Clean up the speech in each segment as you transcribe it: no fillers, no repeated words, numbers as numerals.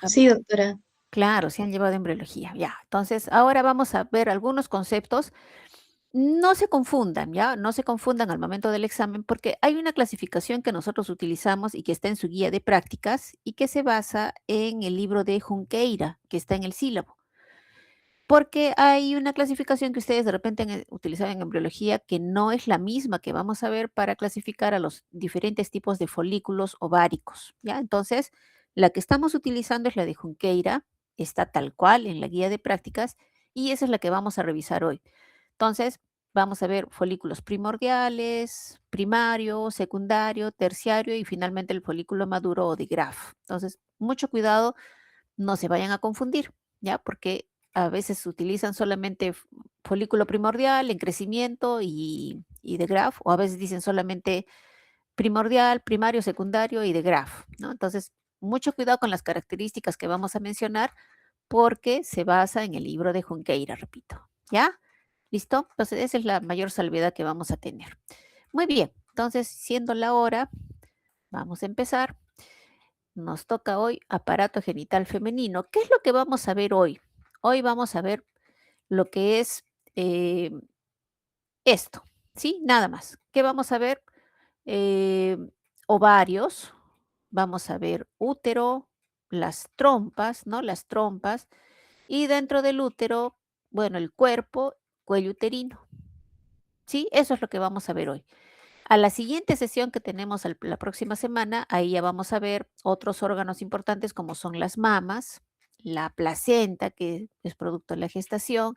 Ah, Sí, doctora. claro, se han llevado embriología, ya. Entonces, ahora vamos a ver algunos conceptos. No se confundan, ¿ya? No se confundan al momento del examen porque hay una clasificación que nosotros utilizamos y que está en su guía de prácticas y que se basa en el libro de Junqueira, que está en el sílabo. Porque hay una clasificación que ustedes de repente han utilizado en embriología que no es la misma que vamos a ver para clasificar a los diferentes tipos de folículos ováricos, ¿ya? Entonces, la que estamos utilizando es la de Junqueira, está tal cual en la guía de prácticas y esa es la que vamos a revisar hoy. Entonces, vamos a ver folículos primordiales, primario, secundario, terciario y finalmente el folículo maduro o de Graf. Entonces, mucho cuidado, no se vayan a confundir, ¿ya? Porque a veces utilizan solamente folículo primordial en crecimiento y de Graf, o a veces dicen solamente primordial, primario, secundario y de Graf, ¿no? Entonces, mucho cuidado con las características que vamos a mencionar porque se basa en el libro de Junqueira, repito, ¿ya? ¿Listo? Entonces, esa es la mayor salvedad que vamos a tener. Muy bien, entonces, siendo la hora, vamos a empezar. Nos toca hoy aparato genital femenino. ¿Qué es lo que vamos a ver hoy? Hoy vamos a ver lo que es eh, esto, ¿sí? Nada más. ¿Qué vamos a ver? Eh, ovarios, vamos a ver útero, las trompas, ¿no? Las trompas. Y dentro del útero, bueno, el cuerpo, cuello uterino. ¿Sí? Eso es lo que vamos a ver hoy. A la siguiente sesión que tenemos la próxima semana, ahí ya vamos a ver otros órganos importantes como son las mamas, la placenta, que es producto de la gestación,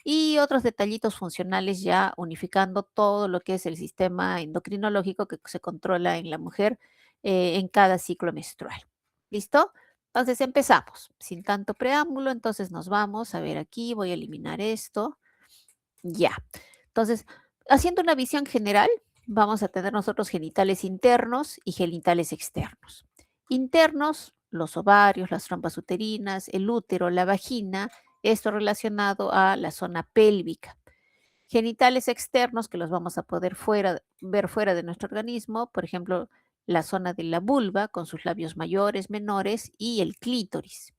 y otros detallitos funcionales ya unificando todo lo que es el sistema endocrinológico que se controla en la mujer en cada ciclo menstrual. ¿Listo? Entonces empezamos. Sin tanto preámbulo, entonces nos vamos a ver aquí, voy a eliminar esto. Ya. Entonces, haciendo una visión general, vamos a tener nosotros genitales internos y genitales externos. Internos, los ovarios, las trompas uterinas, el útero, la vagina, esto relacionado a la zona pélvica. Genitales externos que los vamos a poder ver fuera de nuestro organismo, por ejemplo, la zona de la vulva con sus labios mayores, menores y el clítoris.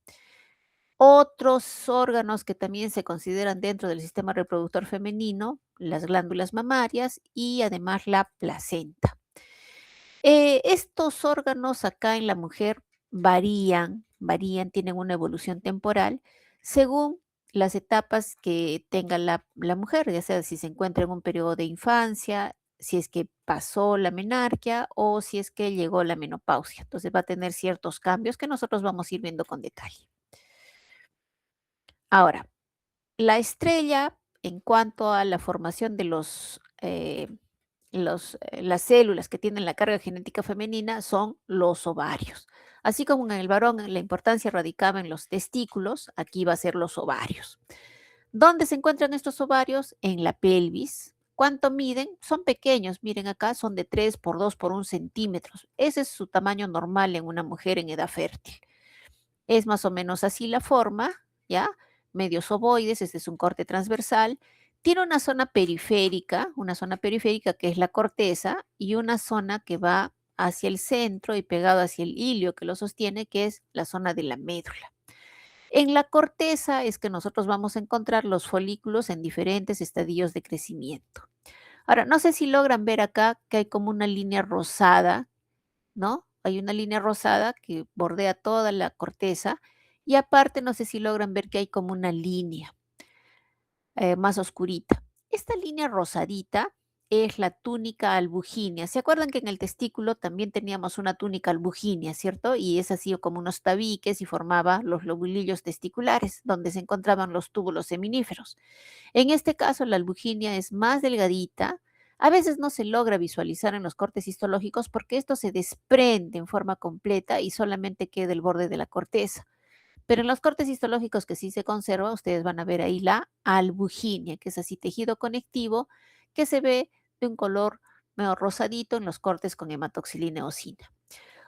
Otros órganos que también se consideran dentro del sistema reproductor femenino, las glándulas mamarias y además la placenta. Estos órganos acá en la mujer varían, tienen una evolución temporal según las etapas que tenga la mujer, ya sea si se encuentra en un periodo de infancia, si es que pasó la menarquia o si es que llegó la menopausia. Entonces va a tener ciertos cambios que nosotros vamos a ir viendo con detalle. Ahora, la estrella, en cuanto a la formación de las células que tienen la carga genética femenina, son los ovarios. Así como en el varón la importancia radicaba en los testículos, aquí va a ser los ovarios. ¿Dónde se encuentran estos ovarios? En la pelvis. ¿Cuánto miden? Son pequeños, miren acá, son de 3 por 2 por 1 centímetros. Ese es su tamaño normal en una mujer en edad fértil. Es más o menos así la forma, ¿ya? Medios ovoides, este es un corte transversal. Tiene una zona periférica que es la corteza y una zona que va hacia el centro y pegado hacia el hilio que lo sostiene, que es la zona de la médula. En la corteza es que nosotros vamos a encontrar los folículos en diferentes estadios de crecimiento. Ahora, no sé si logran ver acá que hay como una línea rosada, ¿no? Hay una línea rosada que bordea toda la corteza y aparte no sé si logran ver que hay como una línea más oscurita. Esta línea rosadita es la túnica albugínea. ¿Se acuerdan que en el testículo también teníamos una túnica albugínea, cierto? Y es así como unos tabiques y formaba los lobulillos testiculares, donde se encontraban los túbulos seminíferos. En este caso, la albuginia es más delgadita. A veces no se logra visualizar en los cortes histológicos porque esto se desprende en forma completa y solamente queda el borde de la corteza. Pero en los cortes histológicos que sí se conserva, ustedes van a ver ahí la albuginia, que es así tejido conectivo que se ve de un color medio rosadito en los cortes con hematoxilina eosina.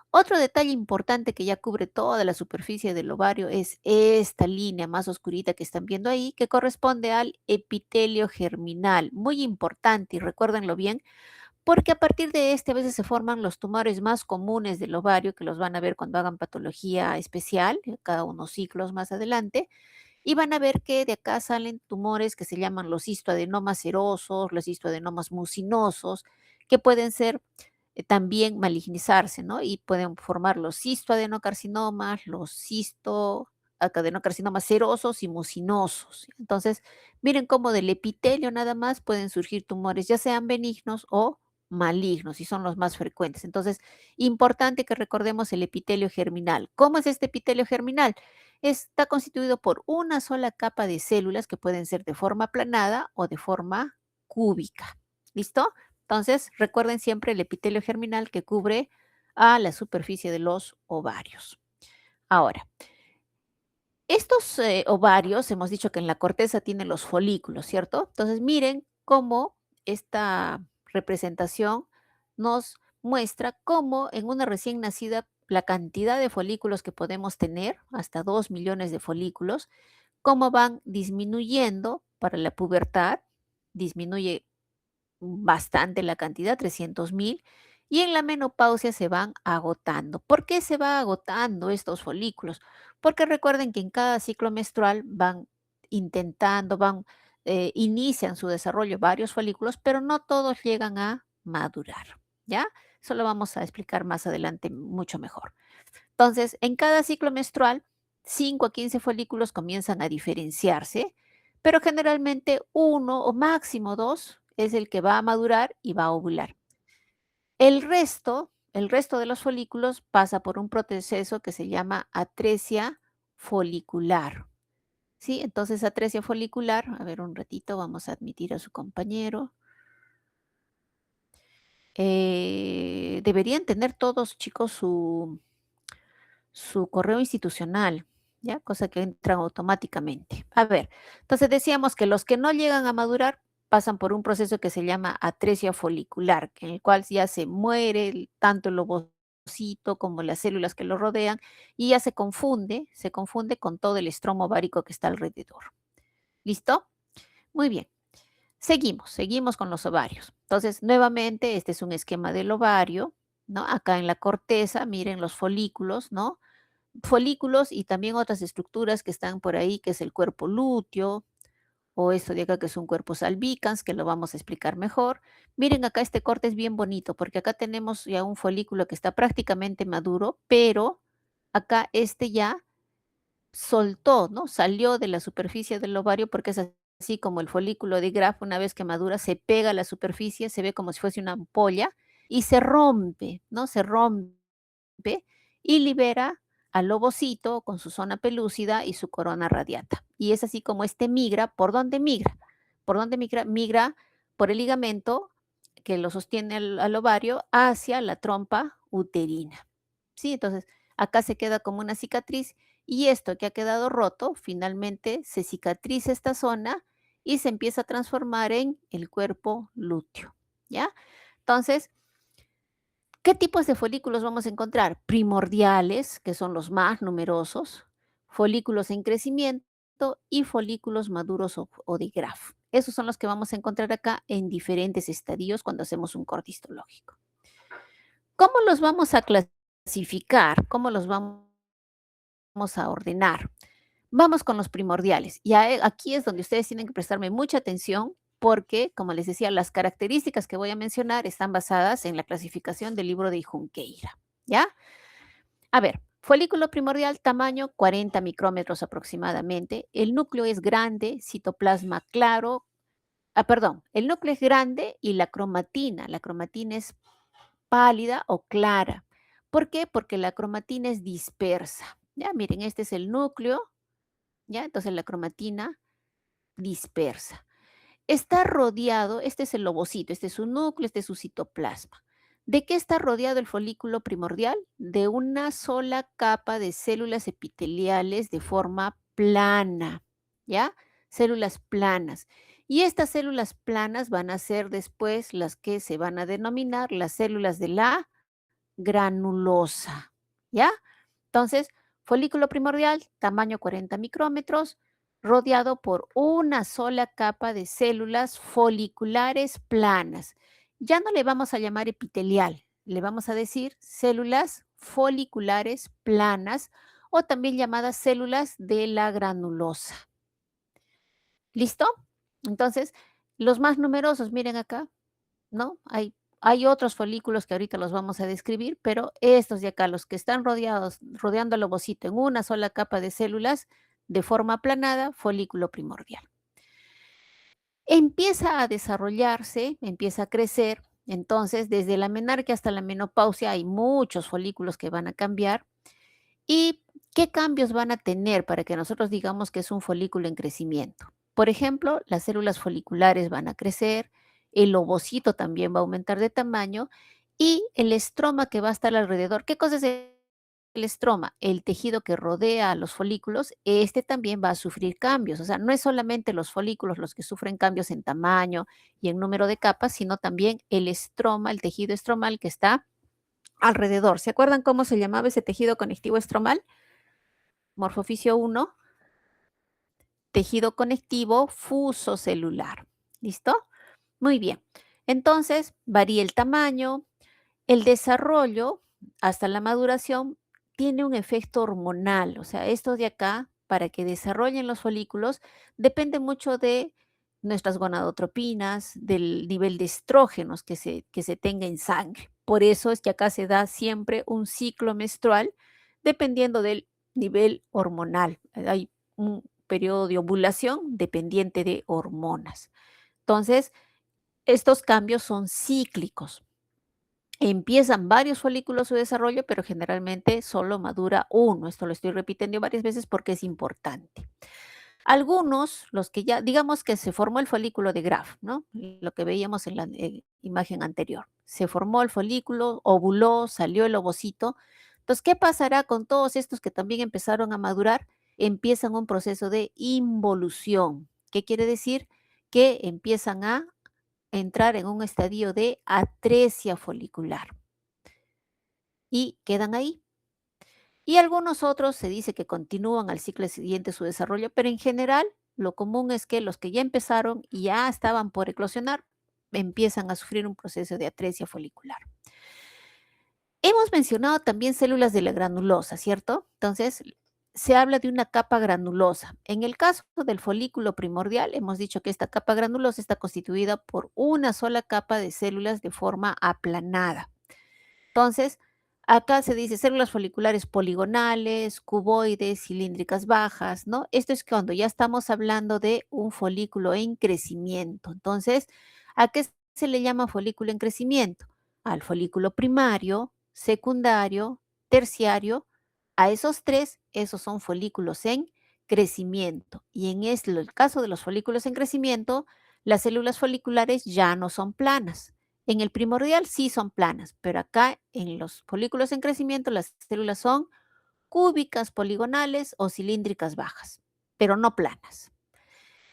Otro detalle importante que ya cubre toda la superficie del ovario es esta línea más oscurita que están viendo ahí, que corresponde al epitelio germinal. Muy importante y recuérdenlo bien, porque a partir de este a veces se forman los tumores más comunes del ovario, que los van a ver cuando hagan patología especial, cada unos ciclos más adelante, y van a ver que de acá salen tumores que se llaman los histoadenomas serosos, los histoadenomas mucinosos, que pueden ser también malignizarse, ¿no? Y pueden formar los cistoadenocarcinomas, los cistoadenocarcinomas serosos y mucinosos. Entonces, miren cómo del epitelio nada más pueden surgir tumores, ya sean benignos o malignos, y son los más frecuentes. Entonces, importante que recordemos el epitelio germinal. ¿Cómo es este epitelio germinal? Está constituido por una sola capa de células que pueden ser de forma aplanada o de forma cúbica. ¿Listo? Entonces, recuerden siempre el epitelio germinal que cubre a la superficie de los ovarios. Ahora, estos ovarios, hemos dicho que en la corteza tienen los folículos, ¿cierto? Entonces, miren cómo esta representación nos muestra cómo en una recién nacida la cantidad de folículos que podemos tener, hasta 2 millones de folículos, cómo van disminuyendo para la pubertad, disminuye bastante la cantidad, 300.000, y en la menopausia se van agotando. ¿Por qué se va agotando estos folículos? Porque recuerden que en cada ciclo menstrual van intentando, inician su desarrollo varios folículos, pero no todos llegan a madurar, ¿ya? Eso lo vamos a explicar más adelante mucho mejor. Entonces, en cada ciclo menstrual, 5 a 15 folículos comienzan a diferenciarse, pero generalmente uno o máximo dos es el que va a madurar y va a ovular. El resto de los folículos pasa por un proceso que se llama atresia folicular. ¿Sí? Entonces, atresia folicular, a ver un ratito, vamos a admitir a su compañero. Deberían tener todos, chicos, su correo institucional, ¿ya? Cosa que entran automáticamente. A ver, entonces decíamos que los que no llegan a madurar pasan por un proceso que se llama atresia folicular, en el cual ya se muere tanto el ovocito como las células que lo rodean y ya se confunde con todo el estromo ovárico que está alrededor. ¿Listo? Muy bien. Seguimos con los ovarios. Entonces, nuevamente, este es un esquema del ovario, ¿no? Acá en la corteza, miren los folículos, ¿no? Folículos y también otras estructuras que están por ahí, que es el cuerpo lúteo, o esto de acá que es un cuerpo salpicans, que lo vamos a explicar mejor. Miren acá este corte es bien bonito, porque acá tenemos ya un folículo que está prácticamente maduro, pero acá este ya soltó, ¿no? Salió de la superficie del ovario porque es así como el folículo de Graf, una vez que madura, se pega a la superficie, se ve como si fuese una ampolla y se rompe, ¿no? Se rompe y libera al ovocito con su zona pelúcida y su corona radiata. Y es así como este migra. ¿Por dónde migra? ¿Por dónde migra? Migra por el ligamento que lo sostiene al ovario hacia la trompa uterina. ¿Sí? Entonces, acá se queda como una cicatriz y esto que ha quedado roto, finalmente se cicatriza esta zona y se empieza a transformar en el cuerpo lúteo. ¿Ya? Entonces, ¿qué tipos de folículos vamos a encontrar? Primordiales, que son los más numerosos, folículos en crecimiento y folículos maduros o de Graf. Esos son los que vamos a encontrar acá en diferentes estadios cuando hacemos un corte histológico. ¿Cómo los vamos a clasificar? ¿Cómo los vamos a ordenar? Vamos con los primordiales. Y aquí es donde ustedes tienen que prestarme mucha atención porque, como les decía, las características que voy a mencionar están basadas en la clasificación del libro de Junqueira. ¿Ya? A ver, folículo primordial, tamaño 40 micrómetros aproximadamente. El núcleo es grande, citoplasma claro. Perdón, el núcleo es grande y la cromatina es pálida o clara. ¿Por qué? Porque la cromatina es dispersa. Ya, miren, este es el núcleo, ¿ya? Entonces la cromatina dispersa. Está rodeado, este es el ovocito, este es su núcleo, este es su citoplasma. ¿De qué está rodeado el folículo primordial? De una sola capa de células epiteliales de forma plana, ¿ya? Células planas. Y estas células planas van a ser después las que se van a denominar las células de la granulosa, ¿ya? Entonces, folículo primordial, tamaño 40 micrómetros, rodeado por una sola capa de células foliculares planas. Ya no le vamos a llamar epitelial, le vamos a decir células foliculares planas o también llamadas células de la granulosa. ¿Listo? Entonces, los más numerosos, miren acá, ¿no? Hay otros folículos que ahorita los vamos a describir, pero estos de acá, los que están rodeando al ovocito en una sola capa de células de forma aplanada, folículo primordial. Empieza a desarrollarse, empieza a crecer, entonces desde la menarquia hasta la menopausia hay muchos folículos que van a cambiar. ¿Y qué cambios van a tener para que nosotros digamos que es un folículo en crecimiento? Por ejemplo, las células foliculares van a crecer, el ovocito también va a aumentar de tamaño y el estroma que va a estar alrededor. ¿Qué cosa es el estroma? El tejido que rodea a los folículos, este también va a sufrir cambios. O sea, no es solamente los folículos los que sufren cambios en tamaño y en número de capas, sino también el estroma, el tejido estromal que está alrededor. ¿Se acuerdan cómo se llamaba ese tejido conectivo estromal? Morfoficio 1, tejido conectivo fusocelular. ¿Listo? Muy bien. Entonces, varía el tamaño, el desarrollo hasta la maduración tiene un efecto hormonal. O sea, esto de acá, para que desarrollen los folículos, depende mucho de nuestras gonadotropinas, del nivel de estrógenos que se tenga en sangre. Por eso es que acá se da siempre un ciclo menstrual dependiendo del nivel hormonal. Hay un periodo de ovulación dependiente de hormonas. Entonces, estos cambios son cíclicos. Empiezan varios folículos su desarrollo, pero generalmente solo madura uno. Esto lo estoy repitiendo varias veces porque es importante. Algunos, los que ya, digamos que se formó el folículo de Graf, ¿no? Lo que veíamos en la imagen anterior. Se formó el folículo, ovuló, salió el ovocito. Entonces, ¿qué pasará con todos estos que también empezaron a madurar? Empiezan un proceso de involución. ¿Qué quiere decir? Que empiezan a entrar en un estadio de atresia folicular y quedan ahí. Y algunos otros se dice que continúan al ciclo siguiente su desarrollo, pero en general lo común es que los que ya empezaron y ya estaban por eclosionar empiezan a sufrir un proceso de atresia folicular. Hemos mencionado también células de la granulosa, ¿cierto? Entonces, se habla de una capa granulosa. En el caso del folículo primordial, hemos dicho que esta capa granulosa está constituida por una sola capa de células de forma aplanada. Entonces, acá se dice células foliculares poligonales, cuboides, cilíndricas bajas, ¿no? Esto es cuando ya estamos hablando de un folículo en crecimiento. Entonces, ¿a qué se le llama folículo en crecimiento? Al folículo primario, secundario, terciario. A esos tres, esos son folículos en crecimiento. Y en el caso de los folículos en crecimiento, las células foliculares ya no son planas. En el primordial sí son planas, pero acá en los folículos en crecimiento las células son cúbicas, poligonales o cilíndricas bajas, pero no planas.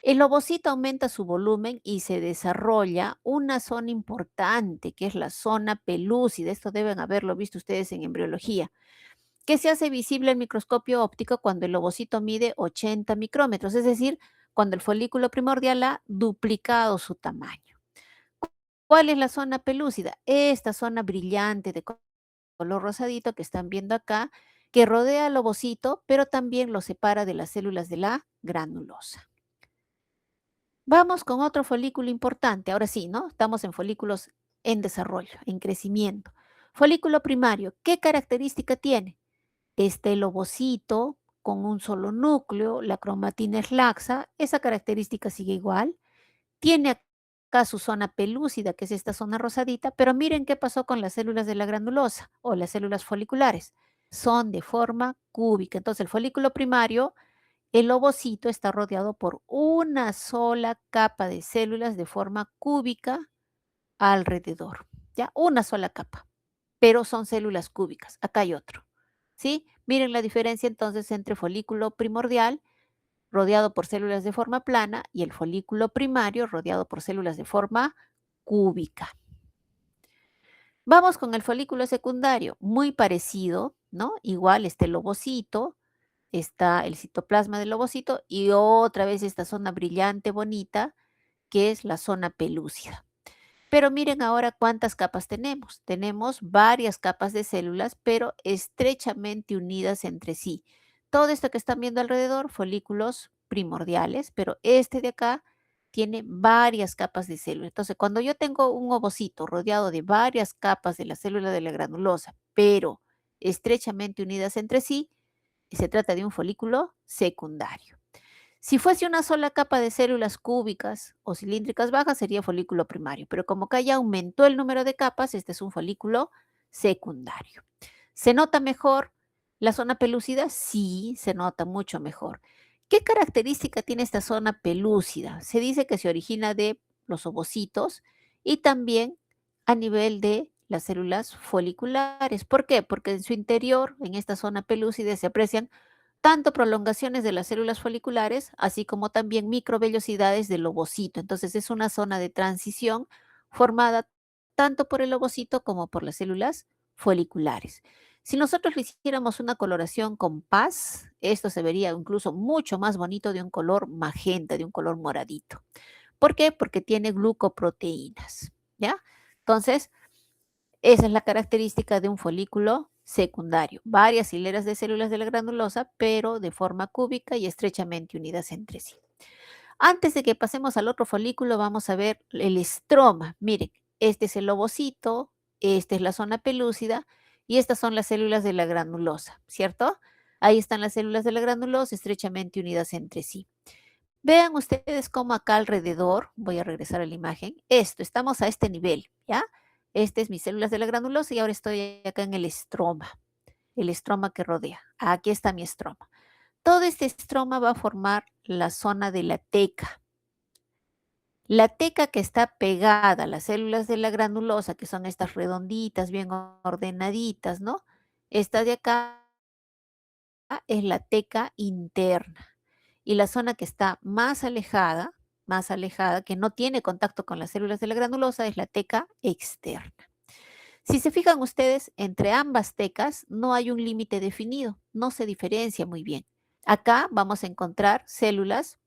El ovocito aumenta su volumen y se desarrolla una zona importante, que es la zona pelúcida. Esto deben haberlo visto ustedes en embriología, que se hace visible al microscopio óptico cuando el ovocito mide 80 micrómetros, es decir, cuando el folículo primordial ha duplicado su tamaño. ¿Cuál es la zona pelúcida? Esta zona brillante de color rosadito que están viendo acá, que rodea al ovocito, pero también lo separa de las células de la granulosa. Vamos con otro folículo importante. Ahora sí, ¿no? Estamos en folículos en desarrollo, en crecimiento. Folículo primario, ¿qué característica tiene? El ovocito con un solo núcleo, la cromatina es laxa, esa característica sigue igual. Tiene acá su zona pelúcida, que es esta zona rosadita, pero miren qué pasó con las células de la granulosa o las células foliculares. Son de forma cúbica. Entonces, el folículo primario, el ovocito está rodeado por una sola capa de células de forma cúbica alrededor. ¿Ya? Una sola capa, pero son células cúbicas. Acá hay otro. ¿Sí? Miren la diferencia entonces entre folículo primordial rodeado por células de forma plana y el folículo primario rodeado por células de forma cúbica. Vamos con el folículo secundario, muy parecido, ¿no? Igual está el ovocito, está el citoplasma del ovocito y otra vez esta zona brillante, bonita, que es la zona pelúcida. Pero miren ahora cuántas capas tenemos. Tenemos varias capas de células, pero estrechamente unidas entre sí. Todo esto que están viendo alrededor, folículos primordiales, pero este de acá tiene varias capas de células. Entonces, cuando yo tengo un ovocito rodeado de varias capas de la célula de la granulosa, pero estrechamente unidas entre sí, se trata de un folículo secundario. Si fuese una sola capa de células cúbicas o cilíndricas bajas, sería folículo primario, pero como acá ya aumentó el número de capas, este es un folículo secundario. ¿Se nota mejor la zona pelúcida? Sí, se nota mucho mejor. ¿Qué característica tiene esta zona pelúcida? Se dice que se origina de los ovocitos y también a nivel de las células foliculares. ¿Por qué? Porque en su interior, en esta zona pelúcida, se aprecian tanto prolongaciones de las células foliculares, así como también microvellosidades del ovocito. Entonces es una zona de transición formada tanto por el ovocito como por las células foliculares. Si nosotros le hiciéramos una coloración con paz, esto se vería incluso mucho más bonito de un color magenta, de un color moradito. ¿Por qué? Porque tiene glucoproteínas, ¿ya? Entonces, esa es la característica de un folículo secundario, varias hileras de células de la granulosa, pero de forma cúbica y estrechamente unidas entre sí. Antes de que pasemos al otro folículo, vamos a ver el estroma. Miren, este es el ovocito, esta es la zona pelúcida y estas son las células de la granulosa, ¿cierto? Ahí están las células de la granulosa estrechamente unidas entre sí. Vean ustedes cómo acá alrededor, voy a regresar a la imagen, estamos a este nivel, ¿ya? Este es mis células de la granulosa y ahora estoy acá en el estroma que rodea. Aquí está mi estroma. Todo este estroma va a formar la zona de la teca. La teca que está pegada a las células de la granulosa, que son estas redonditas, bien ordenaditas, ¿no? Esta de acá es la teca interna. Y la zona que está más alejada, que no tiene contacto con las células de la granulosa, es la teca externa. Si se fijan ustedes, entre ambas tecas no hay un límite definido, no se diferencia muy bien. Acá vamos a encontrar células,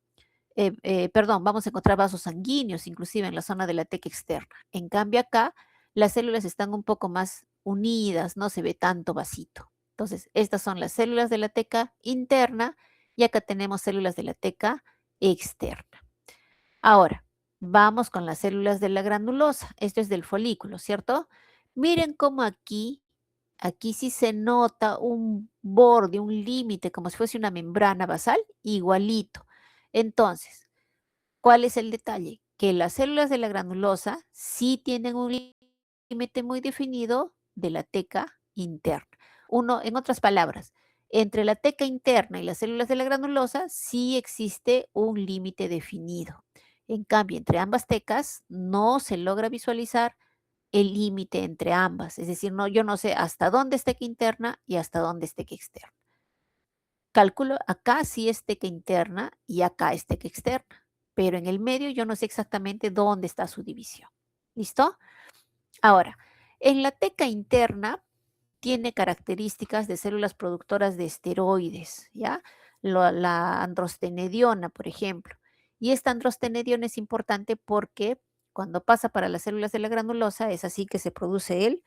vamos a encontrar vasos sanguíneos, inclusive en la zona de la teca externa. En cambio acá, las células están un poco más unidas, no se ve tanto vasito. Entonces, estas son las células de la teca interna y acá tenemos células de la teca externa. Ahora, vamos con las células de la granulosa. Esto es del folículo, ¿cierto? Miren cómo aquí sí se nota un borde, un límite, como si fuese una membrana basal, igualito. Entonces, ¿cuál es el detalle? Que las células de la granulosa sí tienen un límite muy definido de la teca interna. Uno, en otras palabras, entre la teca interna y las células de la granulosa sí existe un límite definido. En cambio, entre ambas tecas no se logra visualizar el límite entre ambas. Es decir, no, yo no sé hasta dónde es teca interna y hasta dónde es teca externa. Cálculo, acá sí es teca interna y acá es teca externa, pero en el medio yo no sé exactamente dónde está su división. ¿Listo? Ahora, en la teca interna tiene características de células productoras de esteroides, ¿ya? La androstenediona, por ejemplo. Y esta androstenediona es importante porque cuando pasa para las células de la granulosa es así que se produce el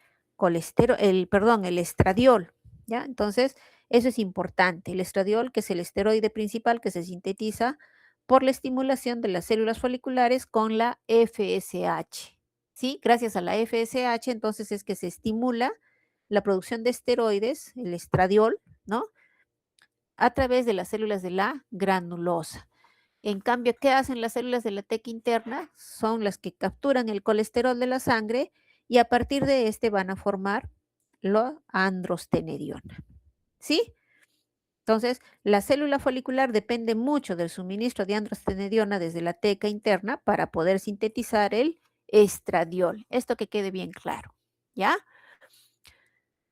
estradiol, ¿ya? Entonces, eso es importante. El estradiol, que es el esteroide principal que se sintetiza por la estimulación de las células foliculares con la FSH, ¿sí? Gracias a la FSH, entonces es que se estimula la producción de esteroides, el estradiol, ¿no? A través de las células de la granulosa. En cambio, ¿qué hacen las células de la teca interna? Son las que capturan el colesterol de la sangre y a partir de este van a formar la androstenediona. ¿Sí? Entonces, la célula folicular depende mucho del suministro de androstenediona desde la teca interna para poder sintetizar el estradiol. Esto que quede bien claro, ¿ya?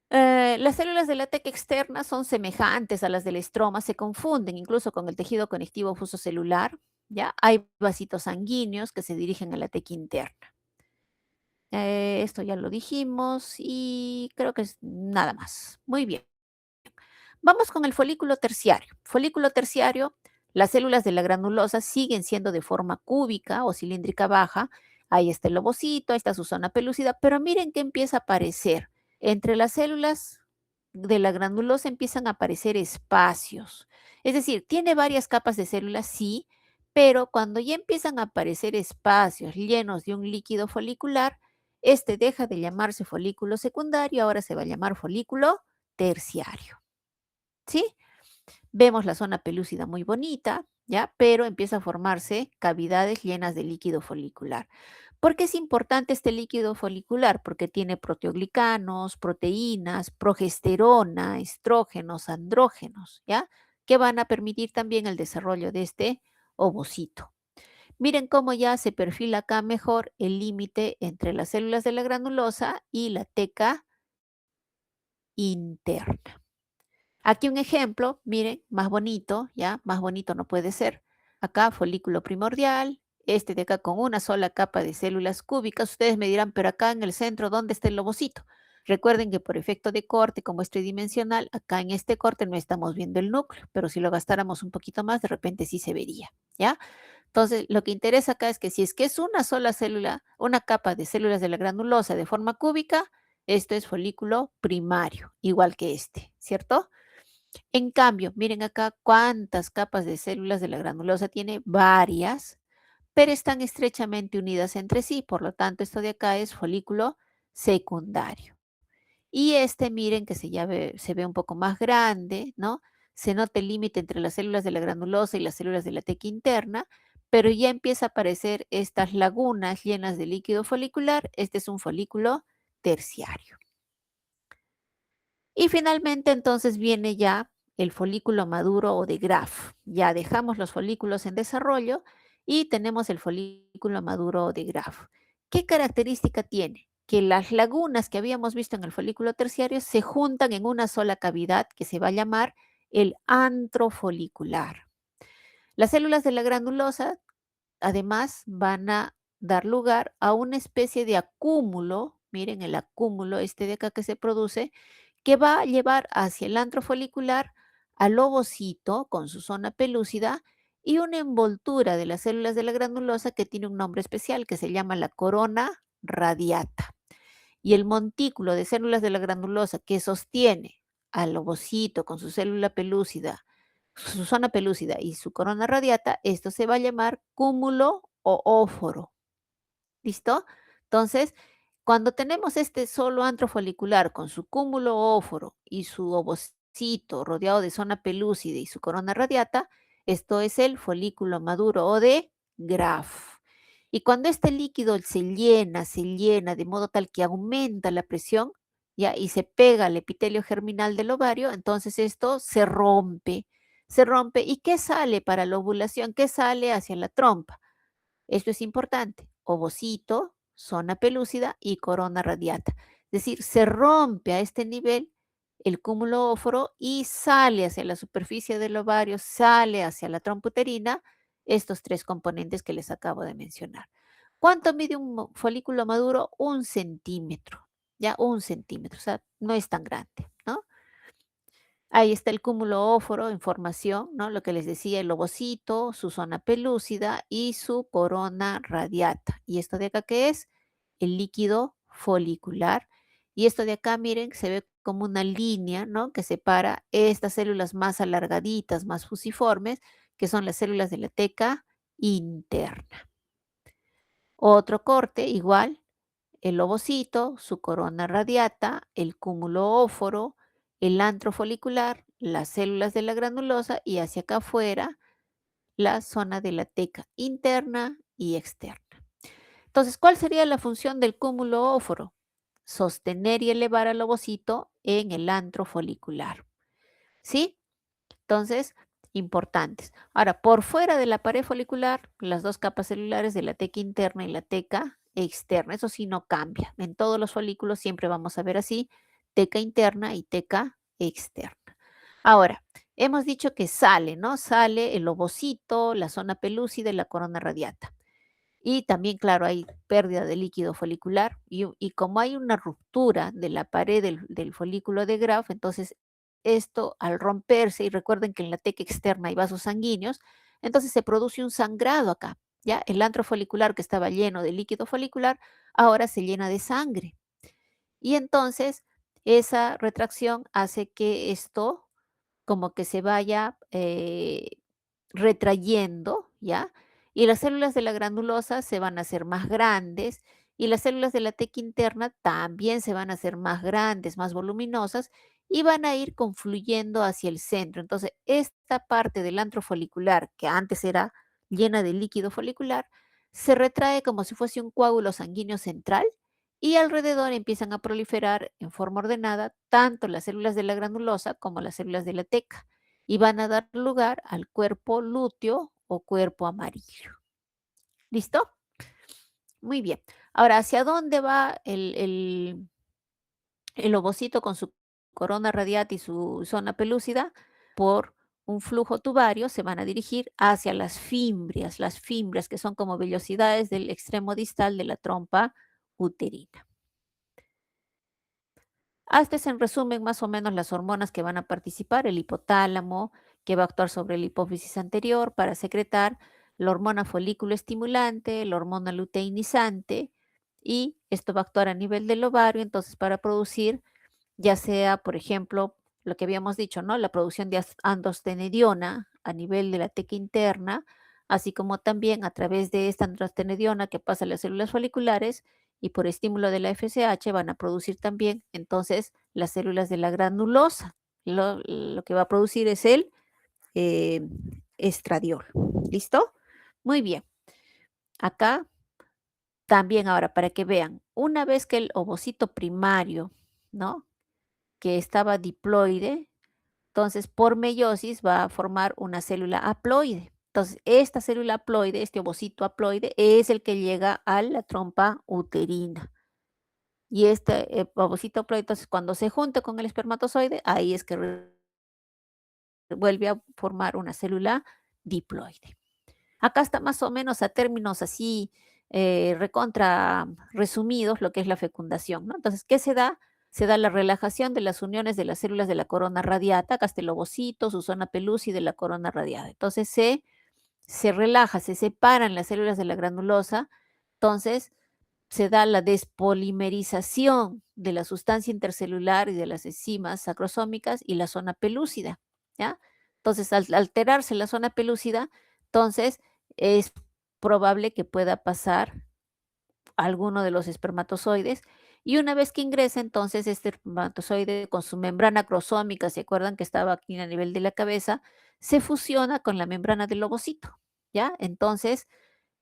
Las células de la teca externa son semejantes a las del estroma, se confunden incluso con el tejido conectivo fusocelular, ¿ya? Hay vasitos sanguíneos que se dirigen a la teca interna. Esto ya lo dijimos y creo que es nada más. Muy bien. Vamos con el folículo terciario. Folículo terciario, las células de la granulosa siguen siendo de forma cúbica o cilíndrica baja, Ahí está el ovocito, ahí está su zona pelúcida, pero miren que empieza a aparecer. Entre las células de la granulosa empiezan a aparecer espacios. Es decir, tiene varias capas de células, sí, pero cuando ya empiezan a aparecer espacios llenos de un líquido folicular, este deja de llamarse folículo secundario, ahora se va a llamar folículo terciario. ¿Sí? Vemos la zona pelúcida muy bonita, ¿ya? Pero empieza a formarse cavidades llenas de líquido folicular. ¿Por qué es importante este líquido folicular? Porque tiene proteoglicanos, proteínas, progesterona, estrógenos, andrógenos, ¿ya? Que van a permitir también el desarrollo de este ovocito. Miren cómo ya se perfila acá mejor el límite entre las células de la granulosa y la teca interna. Aquí un ejemplo, miren, más bonito, ¿ya? Más bonito no puede ser. Acá folículo primordial, este de acá con una sola capa de células cúbicas. Ustedes me dirán, pero acá en el centro, ¿dónde está el lobocito? Recuerden que por efecto de corte, como es tridimensional, acá en este corte no estamos viendo el núcleo, pero si lo gastáramos un poquito más, de repente sí se vería, ¿ya? Entonces, lo que interesa acá es que si es que es una sola célula, una capa de células de la granulosa de forma cúbica, esto es folículo primario, igual que este, ¿cierto? En cambio, miren acá cuántas capas de células de la granulosa tiene, varias, pero están estrechamente unidas entre sí, por lo tanto, esto de acá es folículo secundario. Y este, miren que se ve un poco más grande, ¿no? Se nota el límite entre las células de la granulosa y las células de la teca interna, pero ya empieza a aparecer estas lagunas llenas de líquido folicular. Este es un folículo terciario. Y finalmente entonces viene ya el folículo maduro o de Graf. Ya dejamos los folículos en desarrollo y tenemos el folículo maduro de Graf. ¿Qué característica tiene? Que las lagunas que habíamos visto en el folículo terciario se juntan en una sola cavidad que se va a llamar el antro folicular. Las células de la granulosa además van a dar lugar a una especie de acúmulo, miren el acúmulo este de acá que se produce, que va a llevar hacia el antro folicular al ovocito con su zona pelúcida y una envoltura de las células de la granulosa que tiene un nombre especial que se llama la corona radiata. Y el montículo de células de la granulosa que sostiene al ovocito con su célula pelúcida, su zona pelúcida y su corona radiata, esto se va a llamar cúmulo o óforo. ¿Listo? Entonces, cuando tenemos este solo antro folicular con su cúmulo óforo y su ovocito rodeado de zona pelúcida y su corona radiata, esto es el folículo maduro o de Graf. Y cuando este líquido se llena de modo tal que aumenta la presión, ya, y se pega al epitelio germinal del ovario, entonces esto se rompe. Se rompe. ¿Y qué sale para la ovulación? ¿Qué sale hacia la trompa? Esto es importante. Ovocito, zona pelúcida y corona radiata. Es decir, se rompe a este nivel el cúmulo óforo y sale hacia la superficie del ovario, sale hacia la trompa uterina, estos tres componentes que les acabo de mencionar. ¿Cuánto mide un folículo maduro? 1 centímetro, ya 1 centímetro, o sea, no es tan grande, ¿no? Ahí está el cúmulo óforo en formación, ¿no? Lo que les decía, el ovocito, su zona pelúcida y su corona radiata. ¿Y esto de acá qué es? El líquido folicular. Y esto de acá, miren, se ve como una línea, ¿no? Que separa estas células más alargaditas, más fusiformes, que son las células de la teca interna. Otro corte, igual, el ovocito, su corona radiata, el cúmulo óforo, el antro folicular, las células de la granulosa y hacia acá afuera la zona de la teca interna y externa. Entonces, ¿cuál sería la función del cúmulo óforo? Sostener y elevar al ovocito en el antro folicular. ¿Sí? Entonces, importantes. Ahora, por fuera de la pared folicular, las dos capas celulares de la teca interna y la teca externa, eso sí no cambia. En todos los folículos siempre vamos a ver así, teca interna y teca externa. Ahora, hemos dicho que sale, ¿no? Sale el ovocito, la zona pelúcida y la corona radiata. Y también, claro, hay pérdida de líquido folicular y como hay una ruptura de la pared del folículo de Graf, entonces esto al romperse, y recuerden que en la teca externa hay vasos sanguíneos, entonces se produce un sangrado acá, ¿ya? El antro folicular que estaba lleno de líquido folicular, ahora se llena de sangre. Y entonces esa retracción hace que esto como que se vaya retrayendo, ¿ya? Y las células de la granulosa se van a hacer más grandes y las células de la teca interna también se van a hacer más grandes, más voluminosas y van a ir confluyendo hacia el centro. Entonces, esta parte del antro folicular, que antes era llena de líquido folicular, se retrae como si fuese un coágulo sanguíneo central y alrededor empiezan a proliferar en forma ordenada tanto las células de la granulosa como las células de la teca y van a dar lugar al cuerpo lúteo o cuerpo amarillo. ¿Listo? Muy bien. Ahora, ¿hacia dónde va el ovocito con su corona radiata y su zona pelúcida? Por un flujo tubario se van a dirigir hacia las fimbrias que son como vellosidades del extremo distal de la trompa uterina. Hasta es en resumen más o menos las hormonas que van a participar, el hipotálamo, que va a actuar sobre la hipófisis anterior para secretar la hormona folículo estimulante, la hormona luteinizante, y esto va a actuar a nivel del ovario, entonces para producir ya sea, por ejemplo, lo que habíamos dicho, ¿no? La producción de androstenediona a nivel de la teca interna, así como también a través de esta androstenediona que pasa a las células foliculares y por estímulo de la FSH van a producir también entonces las células de la granulosa. Lo que va a producir es el eh, estradiol. ¿Listo? Muy bien. Acá también ahora para que vean, una vez que el ovocito primario, ¿no? Que estaba diploide, entonces por meiosis va a formar una célula haploide. Entonces, esta célula haploide, este ovocito haploide, es el que llega a la trompa uterina. Y este ovocito haploide, entonces, cuando se junta con el espermatozoide, ahí es que vuelve a formar una célula diploide. Acá está más o menos a términos así recontra resumidos lo que es la fecundación, ¿no? Entonces, ¿qué se da? Se da la relajación de las uniones de las células de la corona radiata, acá está el ovocito, su zona pelúcida de la corona radiata. Entonces se relaja, se separan las células de la granulosa, entonces se da la despolimerización de la sustancia intercelular y de las enzimas sacrosómicas y la zona pelúcida, ¿ya? Entonces, al alterarse la zona pelúcida, entonces es probable que pueda pasar alguno de los espermatozoides y una vez que ingresa, entonces este espermatozoide con su membrana crosómica, ¿se acuerdan que estaba aquí a nivel de la cabeza? Se fusiona con la membrana del ovocito, ¿ya? Entonces,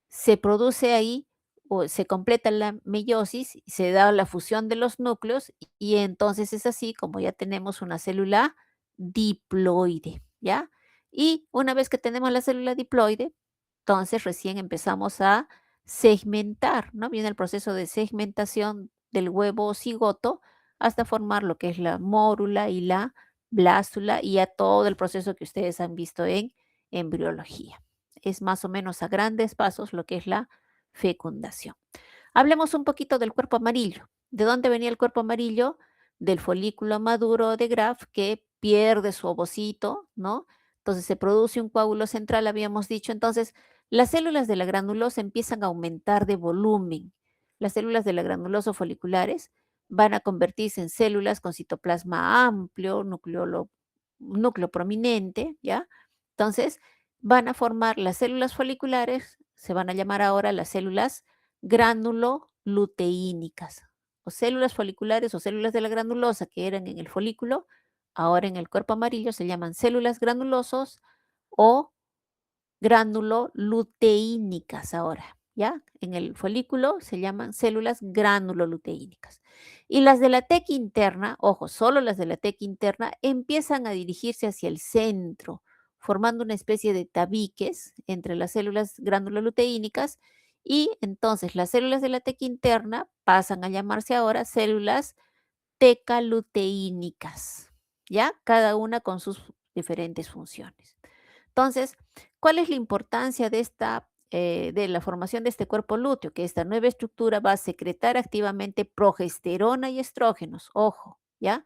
se produce ahí o se completa la meiosis, se da la fusión de los núcleos y entonces es así como ya tenemos una célula diploide, ¿ya? Y una vez que tenemos la célula diploide, entonces recién empezamos a segmentar, ¿no? Viene el proceso de segmentación del huevo cigoto hasta formar lo que es la mórula y la blástula y ya todo el proceso que ustedes han visto en embriología. Es más o menos a grandes pasos lo que es la fecundación. Hablemos un poquito del cuerpo amarillo. ¿De dónde venía el cuerpo amarillo? Del folículo maduro de Graf que pierde su ovocito, ¿no? Entonces se produce un coágulo central, habíamos dicho. Entonces, las células de la granulosa empiezan a aumentar de volumen. Las células de la granulosa foliculares van a convertirse en células con citoplasma amplio, núcleo prominente, ¿ya? Entonces, van a formar las células foliculares, se van a llamar ahora las células granuloluteínicas, o células foliculares o células de la granulosa que eran en el folículo, ahora en el cuerpo amarillo se llaman células granulosos o granuloluteínicas ahora, ¿ya? En el folículo se llaman células granuloluteínicas. Y las de la teca interna, ojo, solo las de la teca interna empiezan a dirigirse hacia el centro, formando una especie de tabiques entre las células granuloluteínicas y entonces las células de la teca interna pasan a llamarse ahora células tecaluteínicas, ¿ya? Cada una con sus diferentes funciones. Entonces, ¿cuál es la importancia de de la formación de este cuerpo lúteo? Que esta nueva estructura va a secretar activamente progesterona y estrógenos. Ojo, ¿ya?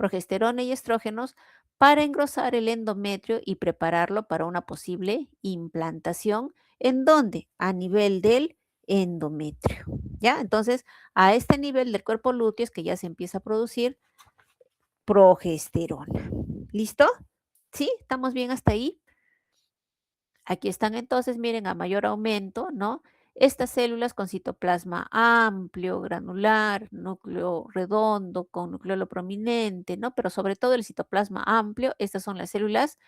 progesterona y estrógenos para engrosar el endometrio y prepararlo para una posible implantación. ¿En dónde? A nivel del endometrio. ¿Ya? Entonces, a este nivel del cuerpo lúteo es que ya se empieza a producir progesterona. ¿Listo? ¿Sí? ¿Estamos bien hasta ahí? Aquí están entonces, miren, a mayor aumento, ¿no? Estas células con citoplasma amplio, granular, núcleo redondo, con nucleolo prominente, ¿no? Pero sobre todo el citoplasma amplio, estas son las células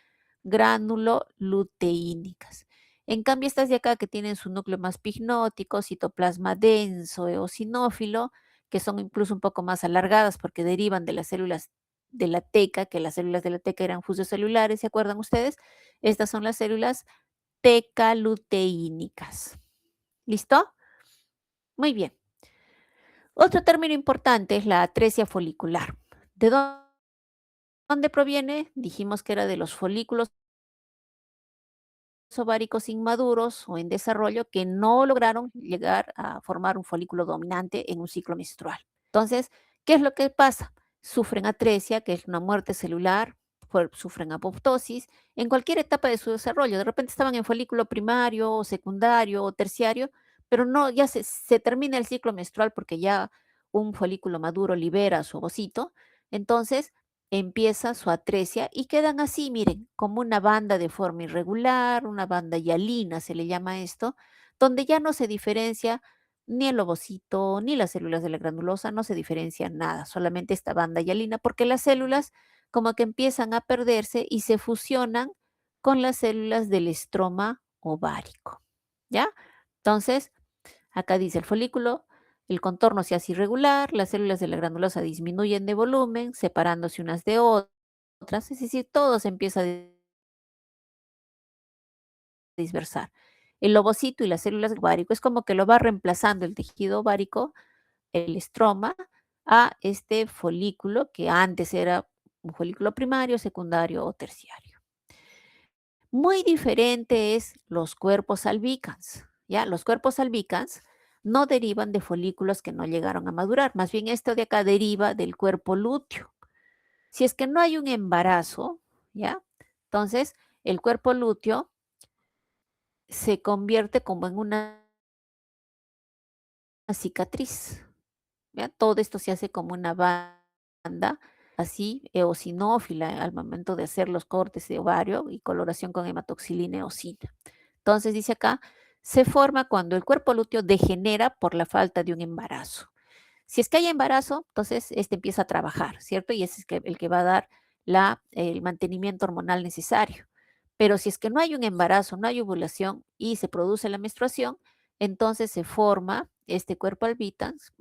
granuloluteínicas. En cambio, estas de acá que tienen su núcleo más pignótico, citoplasma denso, eosinófilo, que son incluso un poco más alargadas porque derivan de las células de la teca, que las células de la teca eran fusiocelulares, ¿se acuerdan ustedes? Estas son las células tecaluteínicas. ¿Listo? Muy bien. Otro término importante es la atresia folicular. ¿De dónde proviene? Dijimos que era de los folículos ováricos inmaduros o en desarrollo que no lograron llegar a formar un folículo dominante en un ciclo menstrual. Entonces, ¿qué es lo que pasa? Sufren atresia, que es una muerte celular, sufren apoptosis en cualquier etapa de su desarrollo. De repente estaban en folículo primario, o secundario o terciario, pero no, ya se termina el ciclo menstrual porque ya un folículo maduro libera su ovocito. Entonces, empieza su atresia y quedan así, miren, como una banda de forma irregular, una banda hialina se le llama esto, donde ya no se diferencia ni el ovocito ni las células de la granulosa, no se diferencia nada, solamente esta banda hialina, porque las células como que empiezan a perderse y se fusionan con las células del estroma ovárico, ¿ya? Entonces, acá dice el folículo, el contorno se hace irregular, las células de la granulosa disminuyen de volumen, separándose unas de otras, es decir, todo se empieza a dispersar. El ovocito y las células ovárico es como que lo va reemplazando el tejido ovárico, el estroma, a este folículo que antes era un folículo primario, secundario o terciario. Muy diferente es los cuerpos albicans, ¿ya? Los cuerpos albicans no derivan de folículos que no llegaron a madurar, más bien esto de acá deriva del cuerpo lúteo. Si es que no hay un embarazo, ¿ya? Entonces, el cuerpo lúteo se convierte como en una cicatriz, ¿ya? Todo esto se hace como una banda así eosinófila al momento de hacer los cortes de ovario y coloración con hematoxilina eosina. Entonces dice acá, se forma cuando el cuerpo lúteo degenera por la falta de un embarazo. Si es que hay embarazo, entonces este empieza a trabajar, ¿cierto? Y ese es el que va a dar el mantenimiento hormonal necesario. Pero si es que no hay un embarazo, no hay ovulación y se produce la menstruación, entonces se forma este cuerpo albicans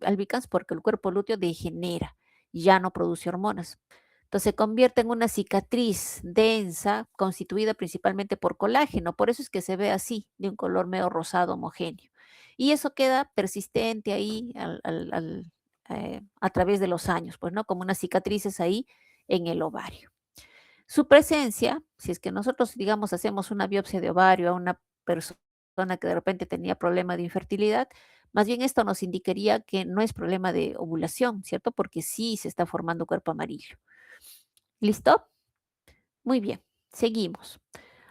porque el cuerpo lúteo degenera, ya no produce hormonas. Entonces se convierte en una cicatriz densa constituida principalmente por colágeno, por eso es que se ve así, de un color medio rosado homogéneo. Y eso queda persistente ahí a través de los años, pues, ¿no? Como unas cicatrices ahí en el ovario. Su presencia, si es que nosotros, digamos, hacemos una biopsia de ovario a una persona que de repente tenía problema de infertilidad, más bien esto nos indicaría que no es problema de ovulación, ¿cierto? Porque sí se está formando cuerpo amarillo. ¿Listo? Muy bien, seguimos.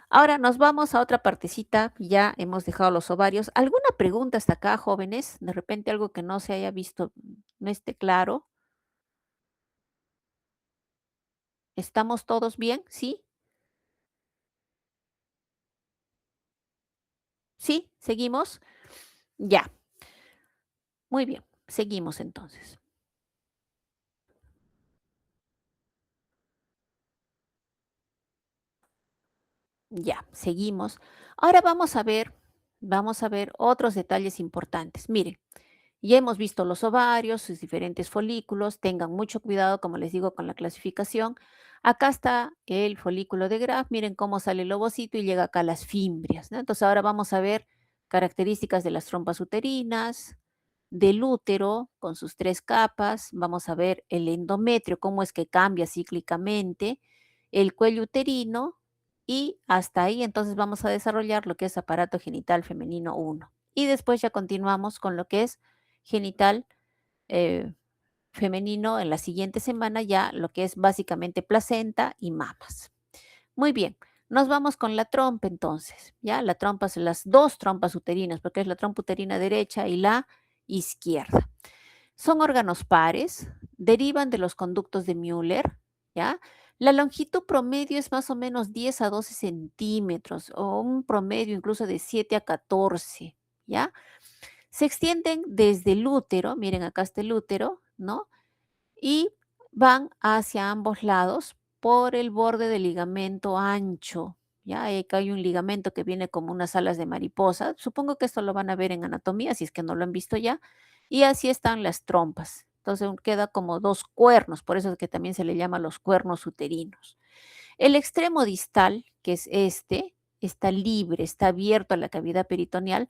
Ahora nos vamos a otra partecita, ya hemos dejado los ovarios. ¿Alguna pregunta hasta acá, jóvenes? De repente algo que no se haya visto, no esté claro. ¿Estamos todos bien? ¿Sí? ¿Sí? ¿Seguimos? Ya, muy bien. Seguimos entonces. Ya, seguimos. Ahora vamos a ver otros detalles importantes. Miren, ya hemos visto los ovarios, sus diferentes folículos. Tengan mucho cuidado, como les digo, con la clasificación. Acá está el folículo de Graf. Miren cómo sale el ovocito y llega acá a las fimbrias, ¿no? Entonces ahora vamos a ver características de las trompas uterinas, del útero con sus tres capas. Vamos a ver el endometrio, cómo es que cambia cíclicamente, el cuello uterino y hasta ahí entonces vamos a desarrollar lo que es aparato genital femenino uno. Y después ya continuamos con lo que es genital femenino en la siguiente semana ya lo que es básicamente placenta y mamas. Muy bien, nos vamos con la trompa entonces, ¿ya? La trompa son las dos trompas uterinas, porque es la trompa uterina derecha y la izquierda. Son órganos pares, derivan de los conductos de Müller, ¿ya? La longitud promedio es más o menos 10 a 12 centímetros o un promedio incluso de 7 a 14, ¿ya? Se extienden desde el útero, miren acá está el útero, ¿no? Y van hacia ambos lados por el borde del ligamento ancho. Ya, acá hay un ligamento que viene como unas alas de mariposa. Supongo que esto lo van a ver en anatomía, si es que no lo han visto ya. Y así están las trompas. Entonces queda como dos cuernos, por eso es que también se le llama los cuernos uterinos. El extremo distal, que es este, está libre, está abierto a la cavidad peritoneal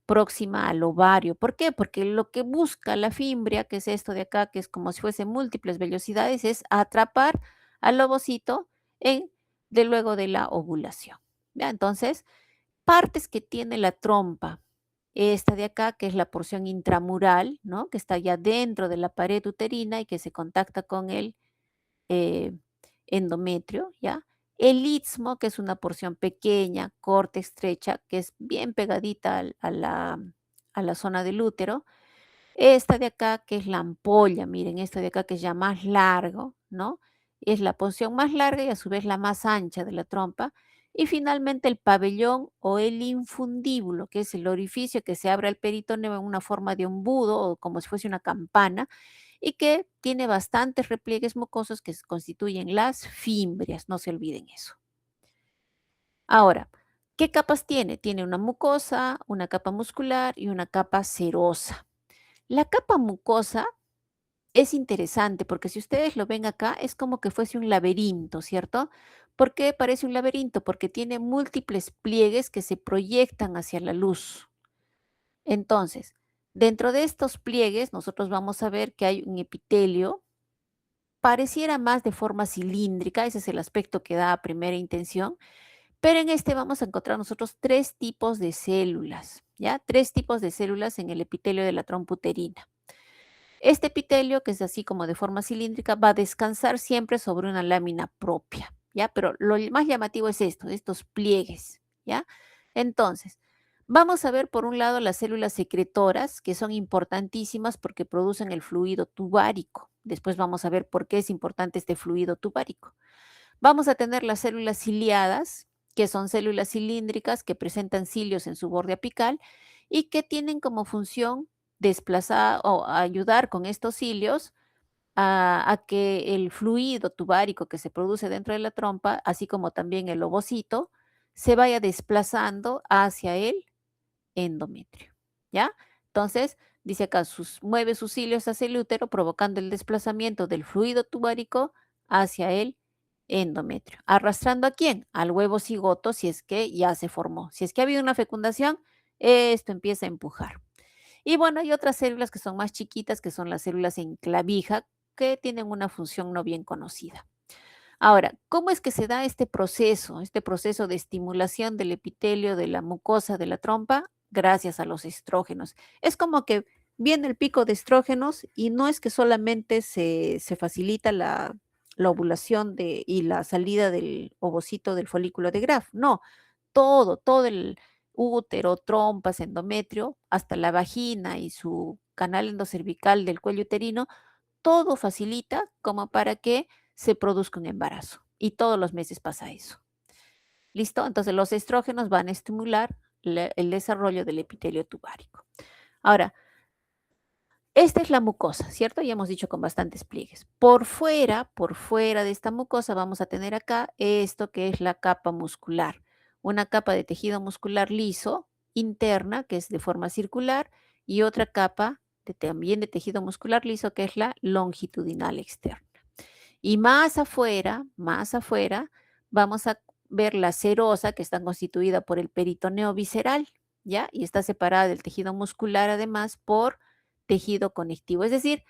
próxima al ovario. ¿Por qué? Porque lo que busca la fimbria, que es esto de acá, que es como si fuese múltiples vellosidades, es atrapar al ovocito en, de luego de la ovulación. ¿Ya? Entonces, partes que tiene la trompa, esta de acá, que es la porción intramural, ¿no? Que está ya dentro de la pared uterina y que se contacta con el eh, endometrio, ¿ya? El istmo, que es una porción pequeña, corta, estrecha, que es bien pegadita a la zona del útero. Esta de acá, que es la ampolla, miren, esta de acá que es ya más largo, ¿no? Es la porción más larga y a su vez la más ancha de la trompa. Y finalmente el pabellón o el infundíbulo, que es el orificio que se abre al peritoneo en una forma de embudo o como si fuese una campana y que tiene bastantes repliegues mucosos que constituyen las fimbrias, no se olviden eso. Ahora, ¿qué capas tiene? Tiene una mucosa, una capa muscular y una capa serosa. La capa mucosa es interesante porque si ustedes lo ven acá, es como que fuese un laberinto, ¿cierto? ¿Por qué parece un laberinto? Porque tiene múltiples pliegues que se proyectan hacia la luz. Entonces, dentro de estos pliegues, nosotros vamos a ver que hay un epitelio, pareciera más de forma cilíndrica, ese es el aspecto que da a primera intención, pero en este vamos a encontrar nosotros tres tipos de células, ¿ya? Tres tipos de células en el epitelio de la trompa uterina. Este epitelio, que es así como de forma cilíndrica, va a descansar siempre sobre una lámina propia, ¿ya? Pero lo más llamativo es esto, estos pliegues, ¿ya? Entonces, vamos a ver por un lado las células secretoras, que son importantísimas porque producen el fluido tubárico. Después vamos a ver por qué es importante este fluido tubárico. Vamos a tener las células ciliadas, que son células cilíndricas que presentan cilios en su borde apical y que tienen como función desplazar o ayudar con estos cilios a que el fluido tubárico que se produce dentro de la trompa, así como también el ovocito, se vaya desplazando hacia el endometrio, ¿ya? Entonces, dice acá, mueve sus cilios hacia el útero, provocando el desplazamiento del fluido tubárico hacia el endometrio. ¿Arrastrando a quién? Al huevo cigoto, si es que ya se formó. Si es que ha habido una fecundación, esto empieza a empujar. Y bueno, hay otras células que son más chiquitas, que son las células en clavija, que tienen una función no bien conocida. Ahora, ¿cómo es que se da este proceso de estimulación del epitelio de la mucosa de la trompa? Gracias a los estrógenos. Es como que viene el pico de estrógenos y no es que solamente se facilita la ovulación y la salida del ovocito del folículo de Graf, no, todo el útero, trompas, endometrio, hasta la vagina y su canal endocervical del cuello uterino, todo facilita como para que se produzca un embarazo. Y todos los meses pasa eso. ¿Listo? Entonces los estrógenos van a estimular el desarrollo del epitelio tubárico. Ahora, esta es la mucosa, ¿cierto? Ya hemos dicho con bastantes pliegues. Por fuera de esta mucosa vamos a tener acá esto que es la capa muscular. Una capa de tejido muscular liso interna, que es de forma circular, y otra capa también de tejido muscular liso, que es la longitudinal externa. Y más afuera, vamos a ver la serosa, que está constituida por el peritoneo visceral, ¿ya? Y está separada del tejido muscular, además, por tejido conectivo. Es decir,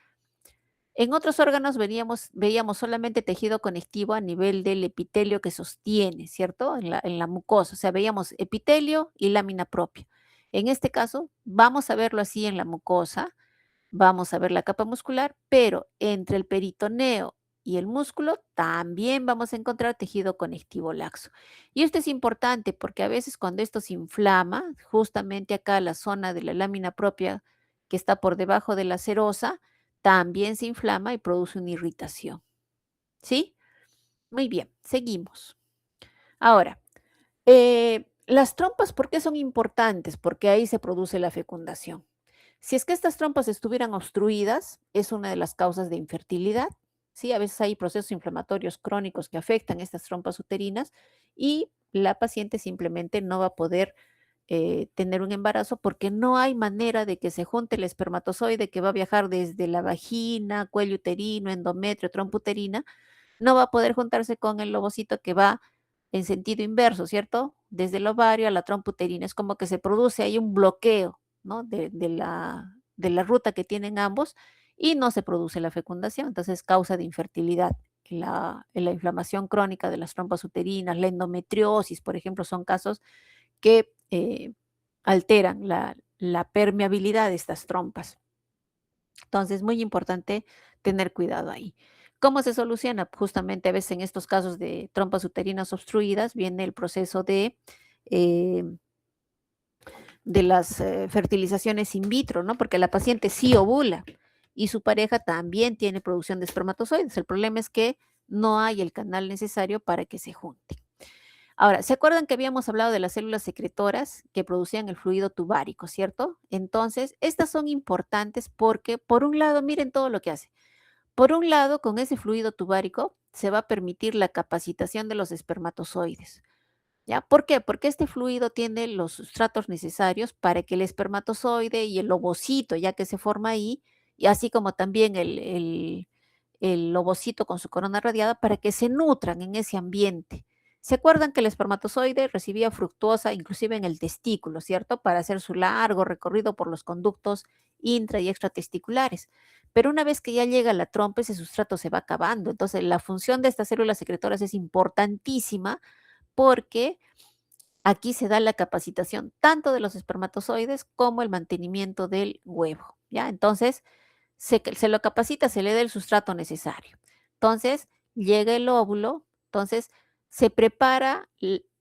en otros órganos veíamos solamente tejido conectivo a nivel del epitelio que sostiene, ¿cierto? En la mucosa, o sea, veíamos epitelio y lámina propia. En este caso, vamos a verlo así en la mucosa, vamos a ver la capa muscular, pero entre el peritoneo y el músculo también vamos a encontrar tejido conectivo laxo. Y esto es importante porque a veces cuando esto se inflama, justamente acá la zona de la lámina propia que está por debajo de la serosa, también se inflama y produce una irritación. ¿Sí? Muy bien, seguimos. Ahora, las trompas, ¿por qué son importantes? Porque ahí se produce la fecundación. Si es que estas trompas estuvieran obstruidas, es una de las causas de infertilidad. Sí, a veces hay procesos inflamatorios crónicos que afectan estas trompas uterinas y la paciente simplemente no va a poder tener un embarazo porque no hay manera de que se junte el espermatozoide que va a viajar desde la vagina, cuello uterino, endometrio, trompa uterina, no va a poder juntarse con el ovocito que va en sentido inverso, ¿cierto? Desde el ovario a la trompa uterina. Es como que se produce ahí un bloqueo, ¿no? De la ruta que tienen ambos y no se produce la fecundación. Entonces, causa de infertilidad. La inflamación crónica de las trompas uterinas, la endometriosis, por ejemplo, son casos que alteran la permeabilidad de estas trompas. Entonces, muy importante tener cuidado ahí. ¿Cómo se soluciona? Justamente a veces en estos casos de trompas uterinas obstruidas viene el proceso eh, de las fertilizaciones in vitro, ¿no? Porque la paciente sí ovula y su pareja también tiene producción de espermatozoides. El problema es que no hay el canal necesario para que se junte. Ahora, ¿se acuerdan que habíamos hablado de las células secretoras que producían el fluido tubárico, cierto? Entonces, estas son importantes porque, por un lado, miren todo lo que hace. Por un lado, con ese fluido tubárico se va a permitir la capacitación de los espermatozoides. ¿Ya? ¿Por qué? Porque este fluido tiene los sustratos necesarios para que el espermatozoide y el ovocito, ya que se forma ahí, y así como también el ovocito con su corona radiada, para que se nutran en ese ambiente. ¿Se acuerdan que el espermatozoide recibía fructuosa inclusive en el testículo, ¿cierto? Para hacer su largo recorrido por los conductos intra y extratesticulares. Pero una vez que ya llega a la trompa, ese sustrato se va acabando. Entonces, la función de estas células secretoras es importantísima porque aquí se da la capacitación tanto de los espermatozoides como el mantenimiento del huevo, ¿ya? Entonces, se lo capacita, se le da el sustrato necesario. Entonces, llega el óvulo, entonces se prepara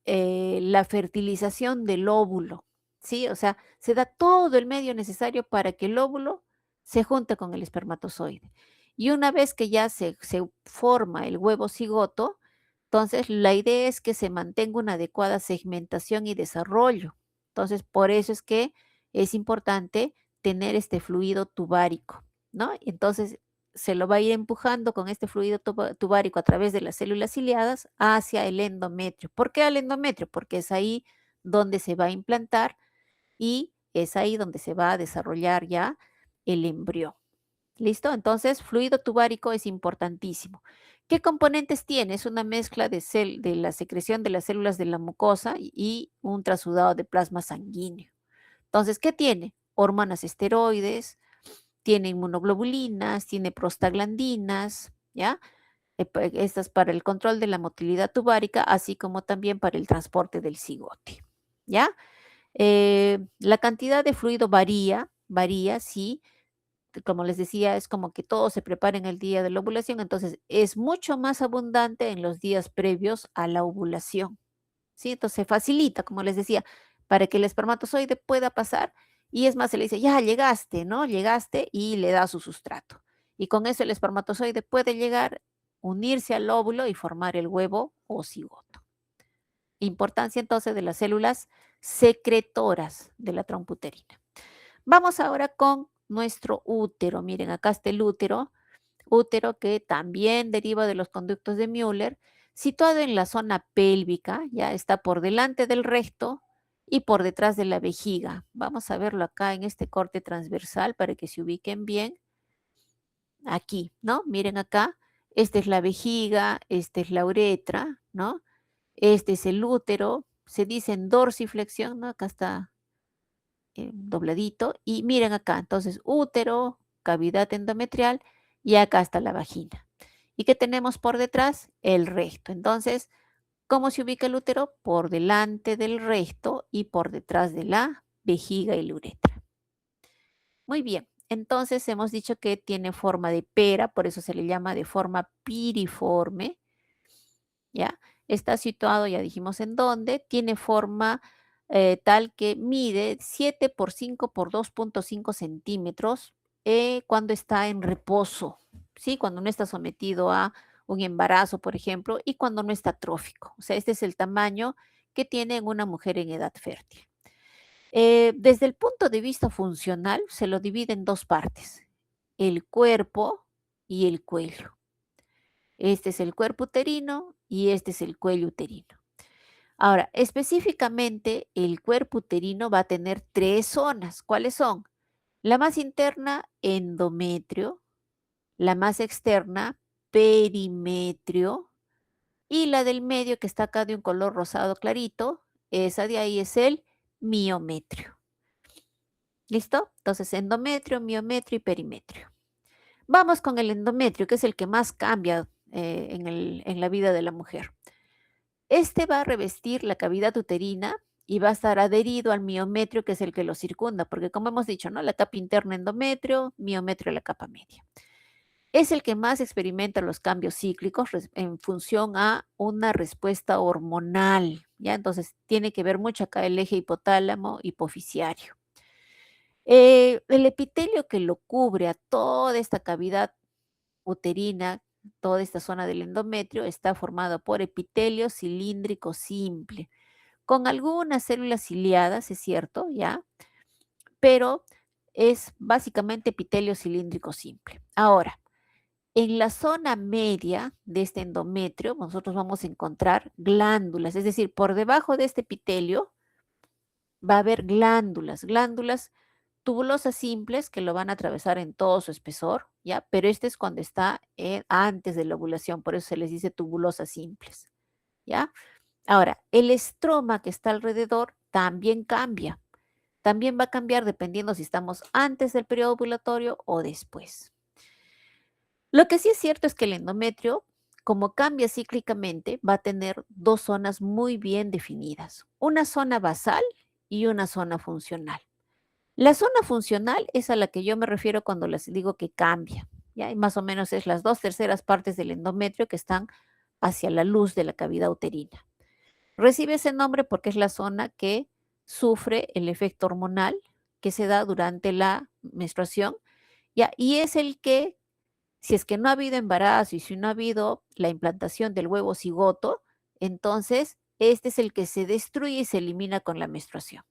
la fertilización del óvulo, ¿sí? O sea, se da todo el medio necesario para que el óvulo se junte con el espermatozoide. Y una vez que ya se forma el huevo cigoto, entonces la idea es que se mantenga una adecuada segmentación y desarrollo. Entonces, por eso es que es importante tener este fluido tubárico, ¿no? Entonces, se lo va a ir empujando con este fluido tubárico a través de las células ciliadas hacia el endometrio. ¿Por qué al endometrio? Porque es ahí donde se va a implantar y es ahí donde se va a desarrollar ya el embrión. ¿Listo? Entonces, fluido tubárico es importantísimo. ¿Qué componentes tiene? Es una mezcla de la secreción de las células de la mucosa y un trasudado de plasma sanguíneo. Entonces, ¿qué tiene? Hormonas esteroides, tiene inmunoglobulinas, tiene prostaglandinas, ¿ya? Estas para el control de la motilidad tubárica, así como también para el transporte del cigote, ¿ya? La cantidad de fluido varía, sí, como les decía, es como que todo se prepara en el día de la ovulación, entonces es mucho más abundante en los días previos a la ovulación, ¿sí? Entonces se facilita, como les decía, para que el espermatozoide pueda pasar y es más, se le dice, ya llegaste, ¿no? Llegaste y le da su sustrato. Y con eso el espermatozoide puede llegar, unirse al óvulo y formar el huevo o cigoto. Importancia entonces de las células secretoras de la trompa uterina. Vamos ahora con nuestro útero. Miren, acá está el útero que también deriva de los conductos de Müller, situado en la zona pélvica, ya está por delante del recto y por detrás de la vejiga. Vamos a verlo acá en este corte transversal para que se ubiquen bien. Aquí, ¿no? Miren acá, esta es la vejiga, esta es la uretra, ¿no? Este es el útero, se dice en dorsiflexión, ¿no? Acá está dobladito. Y miren acá, entonces útero, cavidad endometrial y acá está la vagina. ¿Y qué tenemos por detrás? El recto. Entonces, ¿cómo se ubica el útero? Por delante del recto y por detrás de la vejiga y la uretra. Muy bien. Entonces hemos dicho que tiene forma de pera, por eso se le llama de forma piriforme, ¿ya? Está situado, ya dijimos en dónde, tiene forma tal que mide 7 por 5 por 2,5 centímetros cuando está en reposo, ¿sí? Cuando no está sometido a un embarazo, por ejemplo, y cuando no está trófico. O sea, este es el tamaño que tiene en una mujer en edad fértil. Desde el punto de vista funcional, se lo divide en dos partes, el cuerpo y el cuello. Este es el cuerpo uterino y este es el cuello uterino. Ahora, específicamente, el cuerpo uterino va a tener tres zonas. ¿Cuáles son? La más interna, endometrio, la más externa, perimetrio, y la del medio, que está acá de un color rosado clarito, esa de ahí es el miometrio. ¿Listo? Entonces, endometrio, miometrio y perimetrio. Vamos con el endometrio, que es el que más cambia en la vida de la mujer. Este va a revestir la cavidad uterina y va a estar adherido al miometrio, que es el que lo circunda, porque como hemos dicho, ¿no? La capa interna endometrio, miometrio la capa media. Es el que más experimenta los cambios cíclicos en función a una respuesta hormonal, ¿ya? Entonces tiene que ver mucho acá el eje hipotálamo hipofisiario. El epitelio que lo cubre a toda esta cavidad uterina, toda esta zona del endometrio, está formado por epitelio cilíndrico simple, con algunas células ciliadas, es cierto, ¿ya? Pero es básicamente epitelio cilíndrico simple. Ahora, en la zona media de este endometrio, nosotros vamos a encontrar glándulas, es decir, por debajo de este epitelio va a haber glándulas tubulosas simples que lo van a atravesar en todo su espesor, ¿ya? Pero este es cuando está antes de la ovulación, por eso se les dice tubulosas simples, ¿ya? Ahora, el estroma que está alrededor también cambia. También va a cambiar dependiendo si estamos antes del periodo ovulatorio o después. Lo que sí es cierto es que el endometrio, como cambia cíclicamente, va a tener dos zonas muy bien definidas, una zona basal y una zona funcional. La zona funcional es a la que yo me refiero cuando les digo que cambia, ¿ya? Y más o menos es las 2/3 partes del endometrio que están hacia la luz de la cavidad uterina. Recibe ese nombre porque es la zona que sufre el efecto hormonal que se da durante la menstruación, ¿ya? Y es el que, si es que no ha habido embarazo y si no ha habido la implantación del huevo cigoto, entonces este es el que se destruye y se elimina con la menstruación.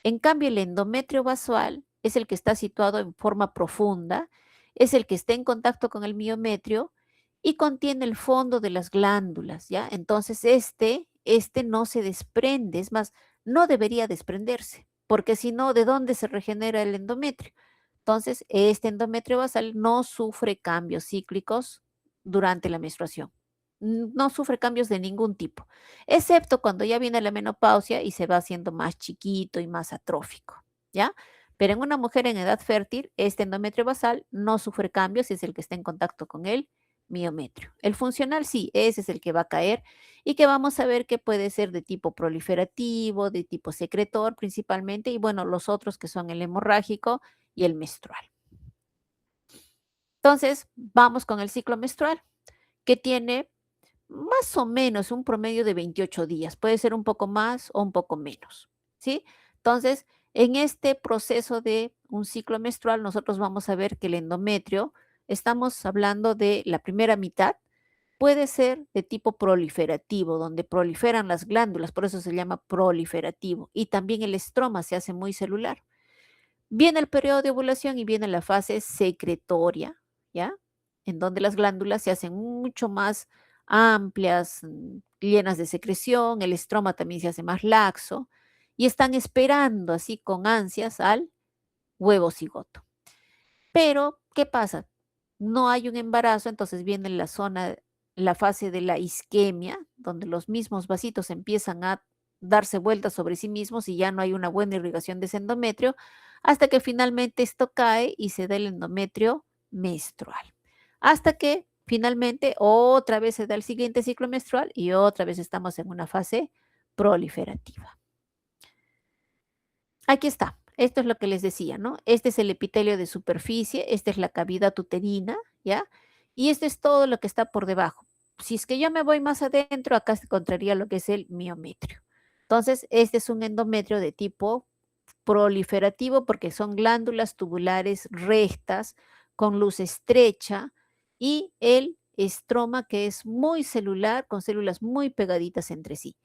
En cambio, el endometrio basal es el que está situado en forma profunda, es el que está en contacto con el miometrio y contiene el fondo de las glándulas, ¿ya? Entonces, este no se desprende, es más, no debería desprenderse, porque si no, ¿de dónde se regenera el endometrio? Entonces, este endometrio basal no sufre cambios cíclicos durante la menstruación. No sufre cambios de ningún tipo, excepto cuando ya viene la menopausia y se va haciendo más chiquito y más atrófico, ¿ya? Pero en una mujer en edad fértil, este endometrio basal no sufre cambios y es el que está en contacto con el miometrio. El funcional sí, ese es el que va a caer y que vamos a ver que puede ser de tipo proliferativo, de tipo secretor principalmente, y bueno, los otros que son el hemorrágico y el menstrual. Entonces, vamos con el ciclo menstrual, que tiene más o menos un promedio de 28 días, puede ser un poco más o un poco menos, ¿sí? Entonces, en este proceso de un ciclo menstrual, nosotros vamos a ver que el endometrio, estamos hablando de la primera mitad, puede ser de tipo proliferativo, donde proliferan las glándulas, por eso se llama proliferativo, y también el estroma se hace muy celular. Viene el periodo de ovulación y viene la fase secretoria, ¿ya? En donde las glándulas se hacen mucho más amplias, llenas de secreción, el estroma también se hace más laxo y están esperando así con ansias al huevo cigoto. Pero, ¿qué pasa? No hay un embarazo, entonces viene la zona, la fase de la isquemia, donde los mismos vasitos empiezan a darse vueltas sobre sí mismos y ya no hay una buena irrigación de ese endometrio, hasta que finalmente esto cae y se da el endometrio menstrual. Hasta que finalmente otra vez se da el siguiente ciclo menstrual y otra vez estamos en una fase proliferativa. Aquí está. Esto es lo que les decía, ¿no? Este es el epitelio de superficie, esta es la cavidad uterina, ¿ya? Y este es todo lo que está por debajo. Si es que yo me voy más adentro, acá se encontraría lo que es el miometrio. Entonces, este es un endometrio de tipo proliferativo porque son glándulas tubulares rectas con luz estrecha y el estroma que es muy celular con células muy pegaditas entre sí.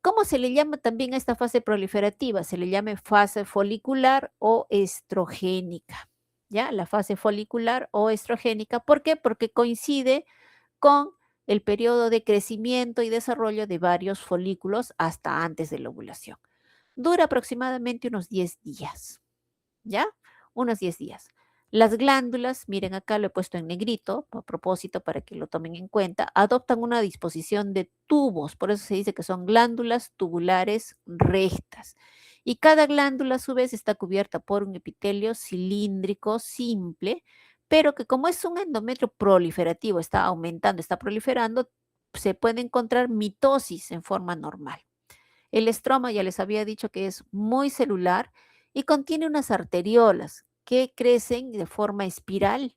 ¿Cómo se le llama también a esta fase proliferativa? Se le llama fase folicular o estrogénica. ¿Ya? La fase folicular o estrogénica. ¿Por qué? Porque coincide con el periodo de crecimiento y desarrollo de varios folículos hasta antes de la ovulación. Dura aproximadamente unos 10 días. ¿Ya? Unos 10 días. Las glándulas, miren acá lo he puesto en negrito, a propósito para que lo tomen en cuenta, adoptan una disposición de tubos, por eso se dice que son glándulas tubulares rectas. Y cada glándula a su vez está cubierta por un epitelio cilíndrico simple, pero que como es un endometrio proliferativo, está aumentando, está proliferando, se puede encontrar mitosis en forma normal. El estroma ya les había dicho que es muy celular y contiene unas arteriolas que crecen de forma espiral,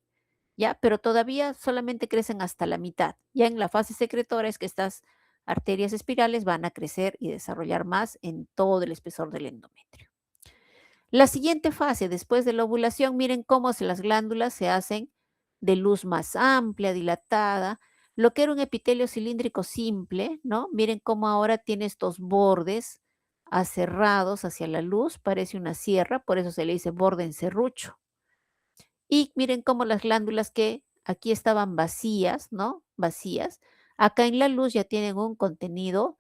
¿ya? Pero todavía solamente crecen hasta la mitad. Ya en la fase secretora es que estas arterias espirales van a crecer y desarrollar más en todo el espesor del endometrio. La siguiente fase, después de la ovulación, miren cómo las glándulas se hacen de luz más amplia, dilatada. Lo que era un epitelio cilíndrico simple, ¿no? Miren cómo ahora tiene estos bordes aserrados hacia la luz, parece una sierra, por eso se le dice borde en serrucho. Y miren cómo las glándulas que aquí estaban vacías, ¿no? Vacías, acá en la luz ya tienen un contenido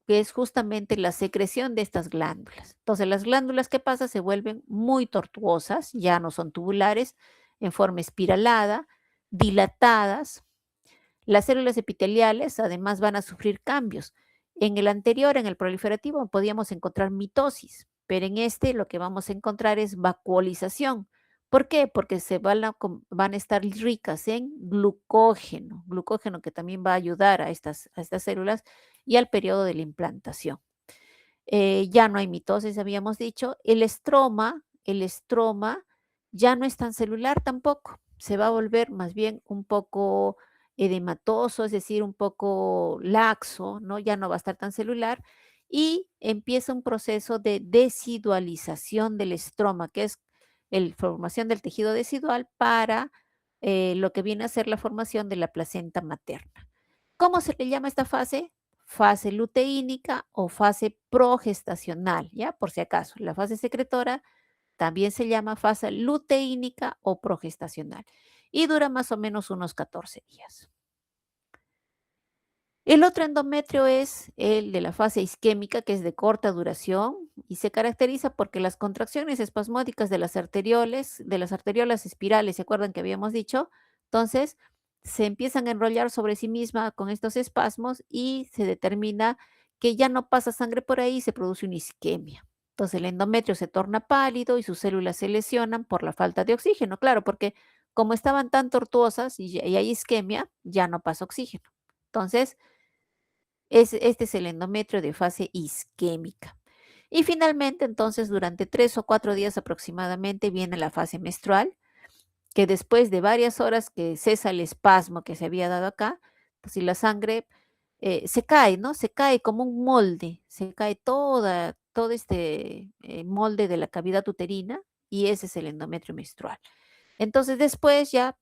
que es justamente la secreción de estas glándulas. Entonces, las glándulas, ¿qué pasa? Se vuelven muy tortuosas, ya no son tubulares, en forma espiralada, dilatadas. Las células epiteliales además van a sufrir cambios. En el anterior, en el proliferativo, podíamos encontrar mitosis, pero en este lo que vamos a encontrar es vacuolización. ¿Por qué? Porque van a estar ricas en glucógeno, glucógeno que también va a ayudar a estas células y al periodo de la implantación. Ya no hay mitosis, habíamos dicho. El estroma ya no es tan celular tampoco. Se va a volver más bien un poco edematoso, es decir, un poco laxo, ¿no? Ya no va a estar tan celular y empieza un proceso de decidualización del estroma, que es la formación del tejido decidual para lo que viene a ser la formación de la placenta materna. ¿Cómo se le llama esta fase? Fase luteínica o fase progestacional, ¿ya? Por si acaso, la fase secretora también se llama fase luteínica o progestacional y dura más o menos unos 14 días. El otro endometrio es el de la fase isquémica, que es de corta duración y se caracteriza porque las contracciones espasmódicas de las arteriolas espirales, ¿se acuerdan que habíamos dicho? Entonces, se empiezan a enrollar sobre sí misma con estos espasmos y se determina que ya no pasa sangre por ahí y se produce una isquemia. Entonces, el endometrio se torna pálido y sus células se lesionan por la falta de oxígeno, claro, porque como estaban tan tortuosas y hay isquemia, ya no pasa oxígeno. Entonces, este es el endometrio de fase isquémica. Y finalmente, entonces, durante 3 o 4 días aproximadamente viene la fase menstrual, que después de varias horas que cesa el espasmo que se había dado acá, pues si la sangre se cae, ¿no? Se cae como un molde, se cae todo este molde de la cavidad uterina y ese es el endometrio menstrual. Entonces, después ya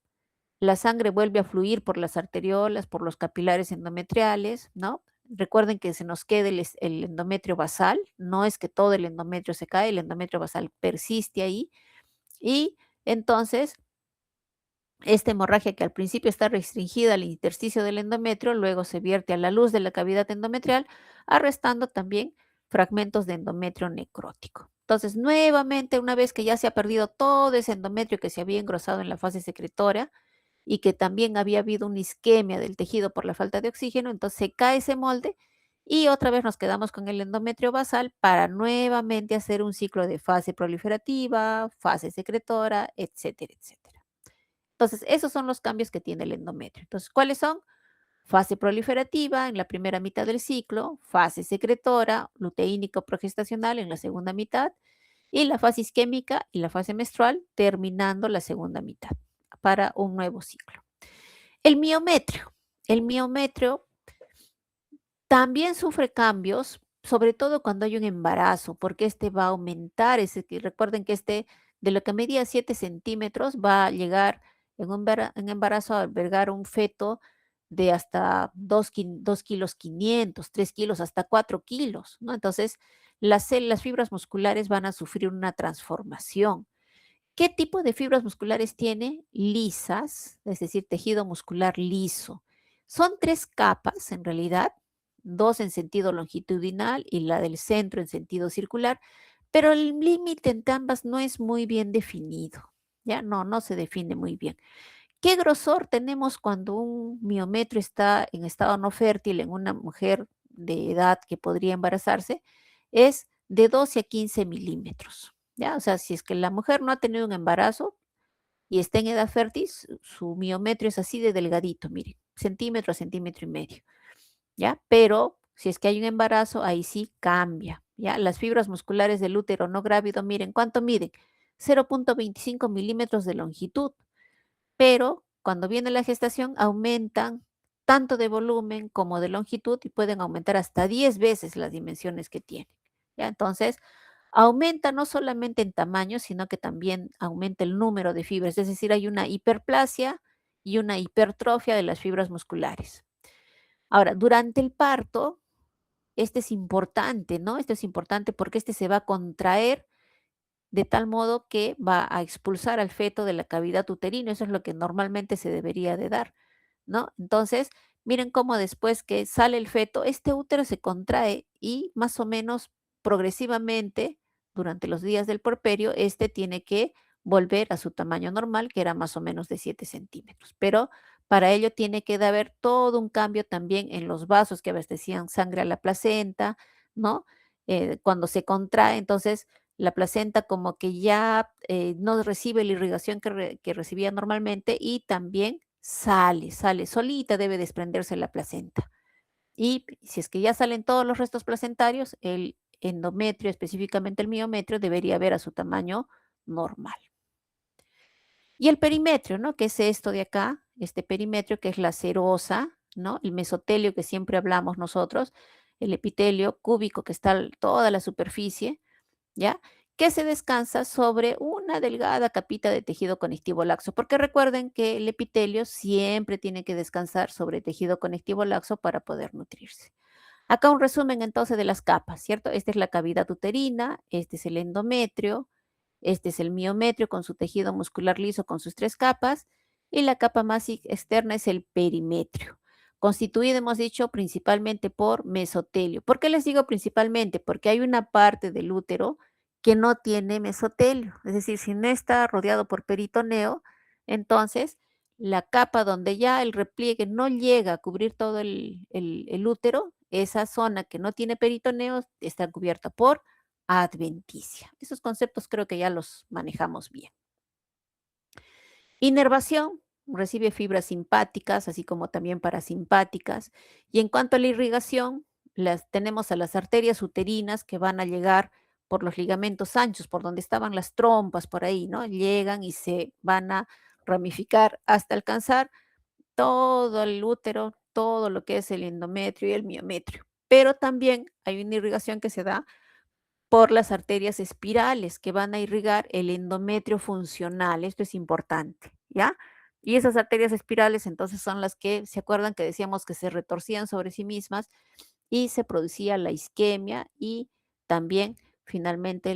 la sangre vuelve a fluir por las arteriolas, por los capilares endometriales, ¿no? Recuerden que se nos queda el endometrio basal, no es que todo el endometrio se cae, el endometrio basal persiste ahí y entonces esta hemorragia que al principio está restringida al intersticio del endometrio, luego se vierte a la luz de la cavidad endometrial, arrestando también fragmentos de endometrio necrótico. Entonces, nuevamente, una vez que ya se ha perdido todo ese endometrio que se había engrosado en la fase secretoria, y que también había habido una isquemia del tejido por la falta de oxígeno, entonces se cae ese molde y otra vez nos quedamos con el endometrio basal para nuevamente hacer un ciclo de fase proliferativa, fase secretora, etcétera, etcétera. Entonces, esos son los cambios que tiene el endometrio. Entonces, ¿cuáles son? Fase proliferativa en la primera mitad del ciclo, fase secretora, luteínico progestacional en la segunda mitad y la fase isquémica y la fase menstrual terminando la segunda mitad para un nuevo ciclo. El miometrio. El miometrio también sufre cambios, sobre todo cuando hay un embarazo, porque este va a aumentar. Recuerden que este, de lo que medía 7 centímetros, va a llegar en embarazo a albergar un feto de hasta 2 kilos 500, 3 kilos, hasta 4 kilos, ¿no? Entonces, las fibras musculares van a sufrir una transformación. ¿Qué tipo de fibras musculares tiene? Lisas, es decir, tejido muscular liso. Son 3 capas en realidad, 2 en sentido longitudinal y la del centro en sentido circular, pero el límite entre ambas no es muy bien definido. Ya no se define muy bien. ¿Qué grosor tenemos cuando un miometrio está en estado no fértil en una mujer de edad que podría embarazarse? Es de 12 a 15 milímetros. ¿Ya? O sea, si es que la mujer no ha tenido un embarazo y está en edad fértil, su miometrio es así de delgadito, miren, centímetro a centímetro y medio. ¿Ya? Pero si es que hay un embarazo, ahí sí cambia. ¿Ya? Las fibras musculares del útero no grávido, miren, ¿cuánto miden? 0,25 milímetros de longitud, pero cuando viene la gestación aumentan tanto de volumen como de longitud y pueden aumentar hasta 10 veces las dimensiones que tienen. ¿Ya? Entonces, aumenta no solamente en tamaño, sino que también aumenta el número de fibras, es decir, hay una hiperplasia y una hipertrofia de las fibras musculares. Ahora, durante el parto, este es importante, ¿no? Esto es importante porque este se va a contraer de tal modo que va a expulsar al feto de la cavidad uterina. Eso es lo que normalmente se debería de dar, ¿no? Entonces, miren cómo después que sale el feto, este útero se contrae y más o menos progresivamente, durante los días del puerperio, este tiene que volver a su tamaño normal, que era más o menos de 7 centímetros. Pero para ello tiene que haber todo un cambio también en los vasos que abastecían sangre a la placenta, ¿no? Cuando se contrae, entonces la placenta como que ya no recibe la irrigación que recibía normalmente y también sale solita, debe desprenderse la placenta. Y si es que ya salen todos los restos placentarios, el endometrio, específicamente el miometrio, debería ver a su tamaño normal. Y el perimetrio, ¿no? Que es esto de acá, este perimetrio que es la serosa, ¿no? El mesotelio que siempre hablamos nosotros, el epitelio cúbico que está toda la superficie, ¿ya? Que se descansa sobre una delgada capita de tejido conectivo laxo, porque recuerden que el epitelio siempre tiene que descansar sobre tejido conectivo laxo para poder nutrirse. Acá un resumen entonces de las capas, ¿cierto? Esta es la cavidad uterina, este es el endometrio, este es el miometrio con su tejido muscular liso con sus 3 capas y la capa más externa es el perimetrio, constituido, hemos dicho, principalmente por mesotelio. ¿Por qué les digo principalmente? Porque hay una parte del útero que no tiene mesotelio, es decir, si no está rodeado por peritoneo, entonces la capa donde ya el repliegue no llega a cubrir todo el útero, esa zona que no tiene peritoneo está cubierta por adventicia. Esos conceptos creo que ya los manejamos bien. Inervación recibe fibras simpáticas, así como también parasimpáticas. Y en cuanto a la irrigación, tenemos a las arterias uterinas que van a llegar por los ligamentos anchos, por donde estaban las trompas, por ahí, ¿no? Llegan y se van a ramificar hasta alcanzar todo el útero, todo lo que es el endometrio y el miometrio. Pero también hay una irrigación que se da por las arterias espirales que van a irrigar el endometrio funcional. Esto es importante, ¿ya? Y esas arterias espirales entonces son las que, ¿se acuerdan que decíamos que se retorcían sobre sí mismas y se producía la isquemia y también finalmente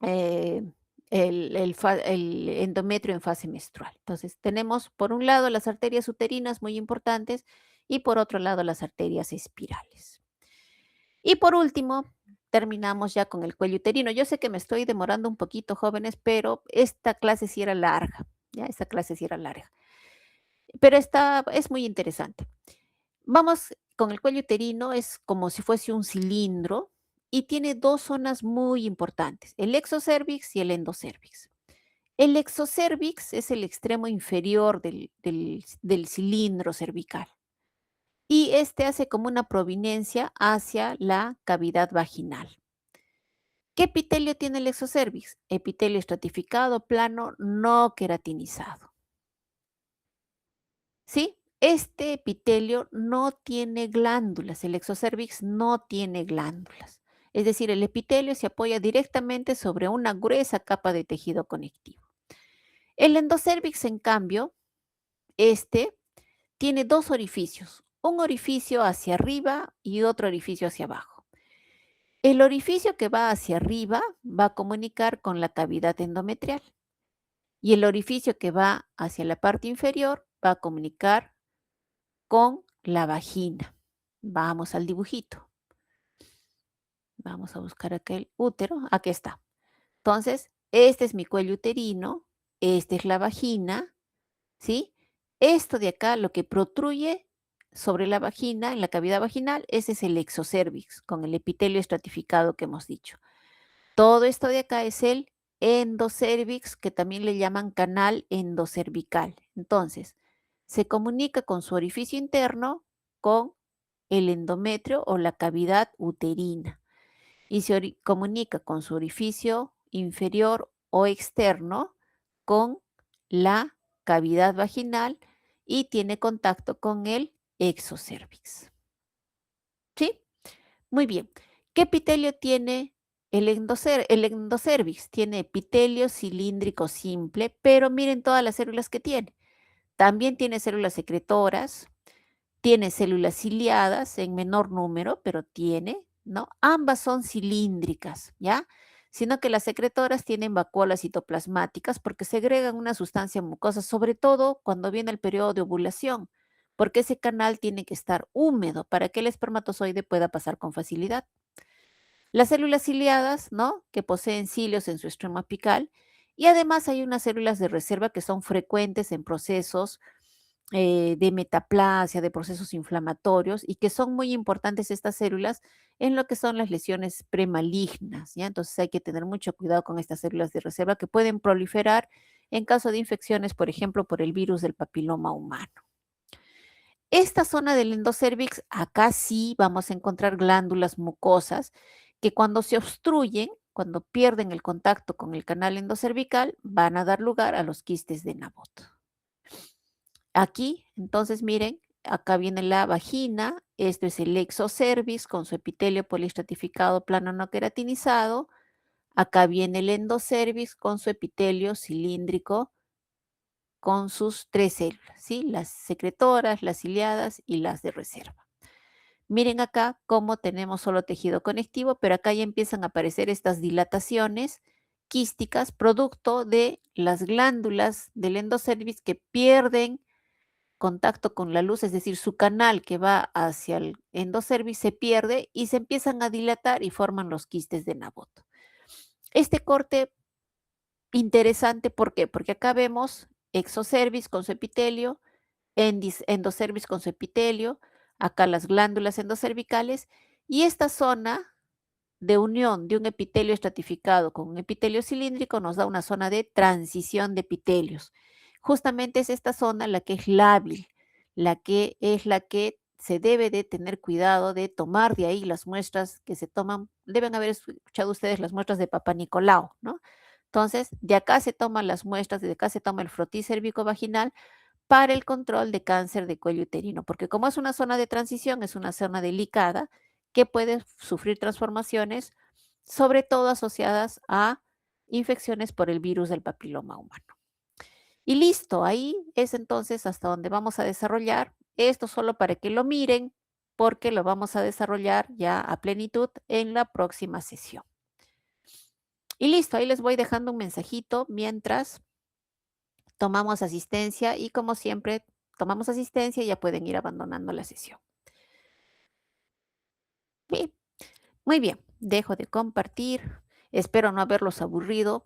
eh, el endometrio en fase menstrual? Entonces tenemos por un lado las arterias uterinas muy importantes y por otro lado las arterias espirales. Y por último, terminamos ya con el cuello uterino. Yo sé que me estoy demorando un poquito, jóvenes, pero esta clase sí era larga, ya, esta clase sí era larga. Pero esta es muy interesante. Vamos con el cuello uterino, es como si fuese un cilindro y tiene 2 zonas muy importantes, el exocervix y el endocervix. El exocervix es el extremo inferior del cilindro cervical y este hace como una provinencia hacia la cavidad vaginal. ¿Qué epitelio tiene el exocervix? Epitelio estratificado, plano, no queratinizado. ¿Sí? Este epitelio no tiene glándulas, el exocervix no tiene glándulas. Es decir, el epitelio se apoya directamente sobre una gruesa capa de tejido conectivo. El endocervix, en cambio, este tiene dos orificios, un orificio hacia arriba y otro orificio hacia abajo. El orificio que va hacia arriba va a comunicar con la cavidad endometrial y el orificio que va hacia la parte inferior va a comunicar con la vagina. Vamos al dibujito. Vamos a buscar aquel útero. Aquí está. Entonces, este es mi cuello uterino, esta es la vagina, ¿sí? Esto de acá, lo que protruye sobre la vagina, en la cavidad vaginal, ese es el exocervix, con el epitelio estratificado que hemos dicho. Todo esto de acá es el endocervix, que también le llaman canal endocervical. Entonces, se comunica con su orificio interno con el endometrio o la cavidad uterina y se comunica con su orificio inferior o externo con la cavidad vaginal y tiene contacto con el exocervix. ¿Sí? Muy bien. ¿Qué epitelio tiene el endocervix? Tiene epitelio cilíndrico simple, pero miren todas las células que tiene. También tiene células secretoras, tiene células ciliadas en menor número, pero tiene, ¿no? Ambas son cilíndricas, ¿ya? Sino que las secretoras tienen vacuolas citoplasmáticas porque segregan una sustancia mucosa, sobre todo cuando viene el periodo de ovulación, porque ese canal tiene que estar húmedo para que el espermatozoide pueda pasar con facilidad. Las células ciliadas, ¿no? Que poseen cilios en su extremo apical, y además hay unas células de reserva que son frecuentes en procesos de metaplasia, de procesos inflamatorios, y que son muy importantes estas células en lo que son las lesiones premalignas, ¿ya? Entonces hay que tener mucho cuidado con estas células de reserva que pueden proliferar en caso de infecciones, por ejemplo, por el virus del papiloma humano. Esta zona del endocervix, acá sí vamos a encontrar glándulas mucosas que cuando se obstruyen, cuando pierden el contacto con el canal endocervical, van a dar lugar a los quistes de Nabot. Aquí, entonces, miren, acá viene la vagina, esto es el exocervix con su epitelio poliestratificado plano no queratinizado, acá viene el endocervix con su epitelio cilíndrico con sus tres células, ¿sí? Las secretoras, las ciliadas y las de reserva. Miren acá cómo tenemos solo tejido conectivo, pero acá ya empiezan a aparecer estas dilataciones quísticas producto de las glándulas del endocervix que pierden contacto con la luz, es decir, su canal que va hacia el endocervix se pierde y se empiezan a dilatar y forman los quistes de Nabot. Este corte interesante, ¿por qué? Porque acá vemos exocervix con su epitelio, endocervix con su epitelio, acá las glándulas endocervicales y esta zona de unión de un epitelio estratificado con un epitelio cilíndrico nos da una zona de transición de epitelios. Justamente es esta zona la que es lábil, la que se debe de tener cuidado de tomar de ahí las muestras que se toman. Deben haber escuchado ustedes las muestras de Papa Nicolau, ¿no? Entonces, de acá se toman las muestras, de acá se toma el frotis cérvico-vaginal para el control de cáncer de cuello uterino, porque como es una zona de transición, es una zona delicada que puede sufrir transformaciones, sobre todo asociadas a infecciones por el virus del papiloma humano. Y listo, ahí es entonces hasta donde vamos a desarrollar esto solo para que lo miren, porque lo vamos a desarrollar ya a plenitud en la próxima sesión. Y listo, ahí les voy dejando un mensajito mientras tomamos asistencia y como siempre, tomamos asistencia y ya pueden ir abandonando la sesión. Bien, muy bien, dejo de compartir. Espero no haberlos aburrido.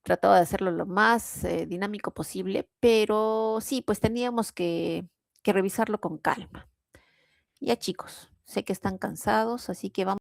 Trataba de hacerlo lo más dinámico posible, pero sí, pues teníamos que revisarlo con calma. Ya chicos, sé que están cansados, así que vamos.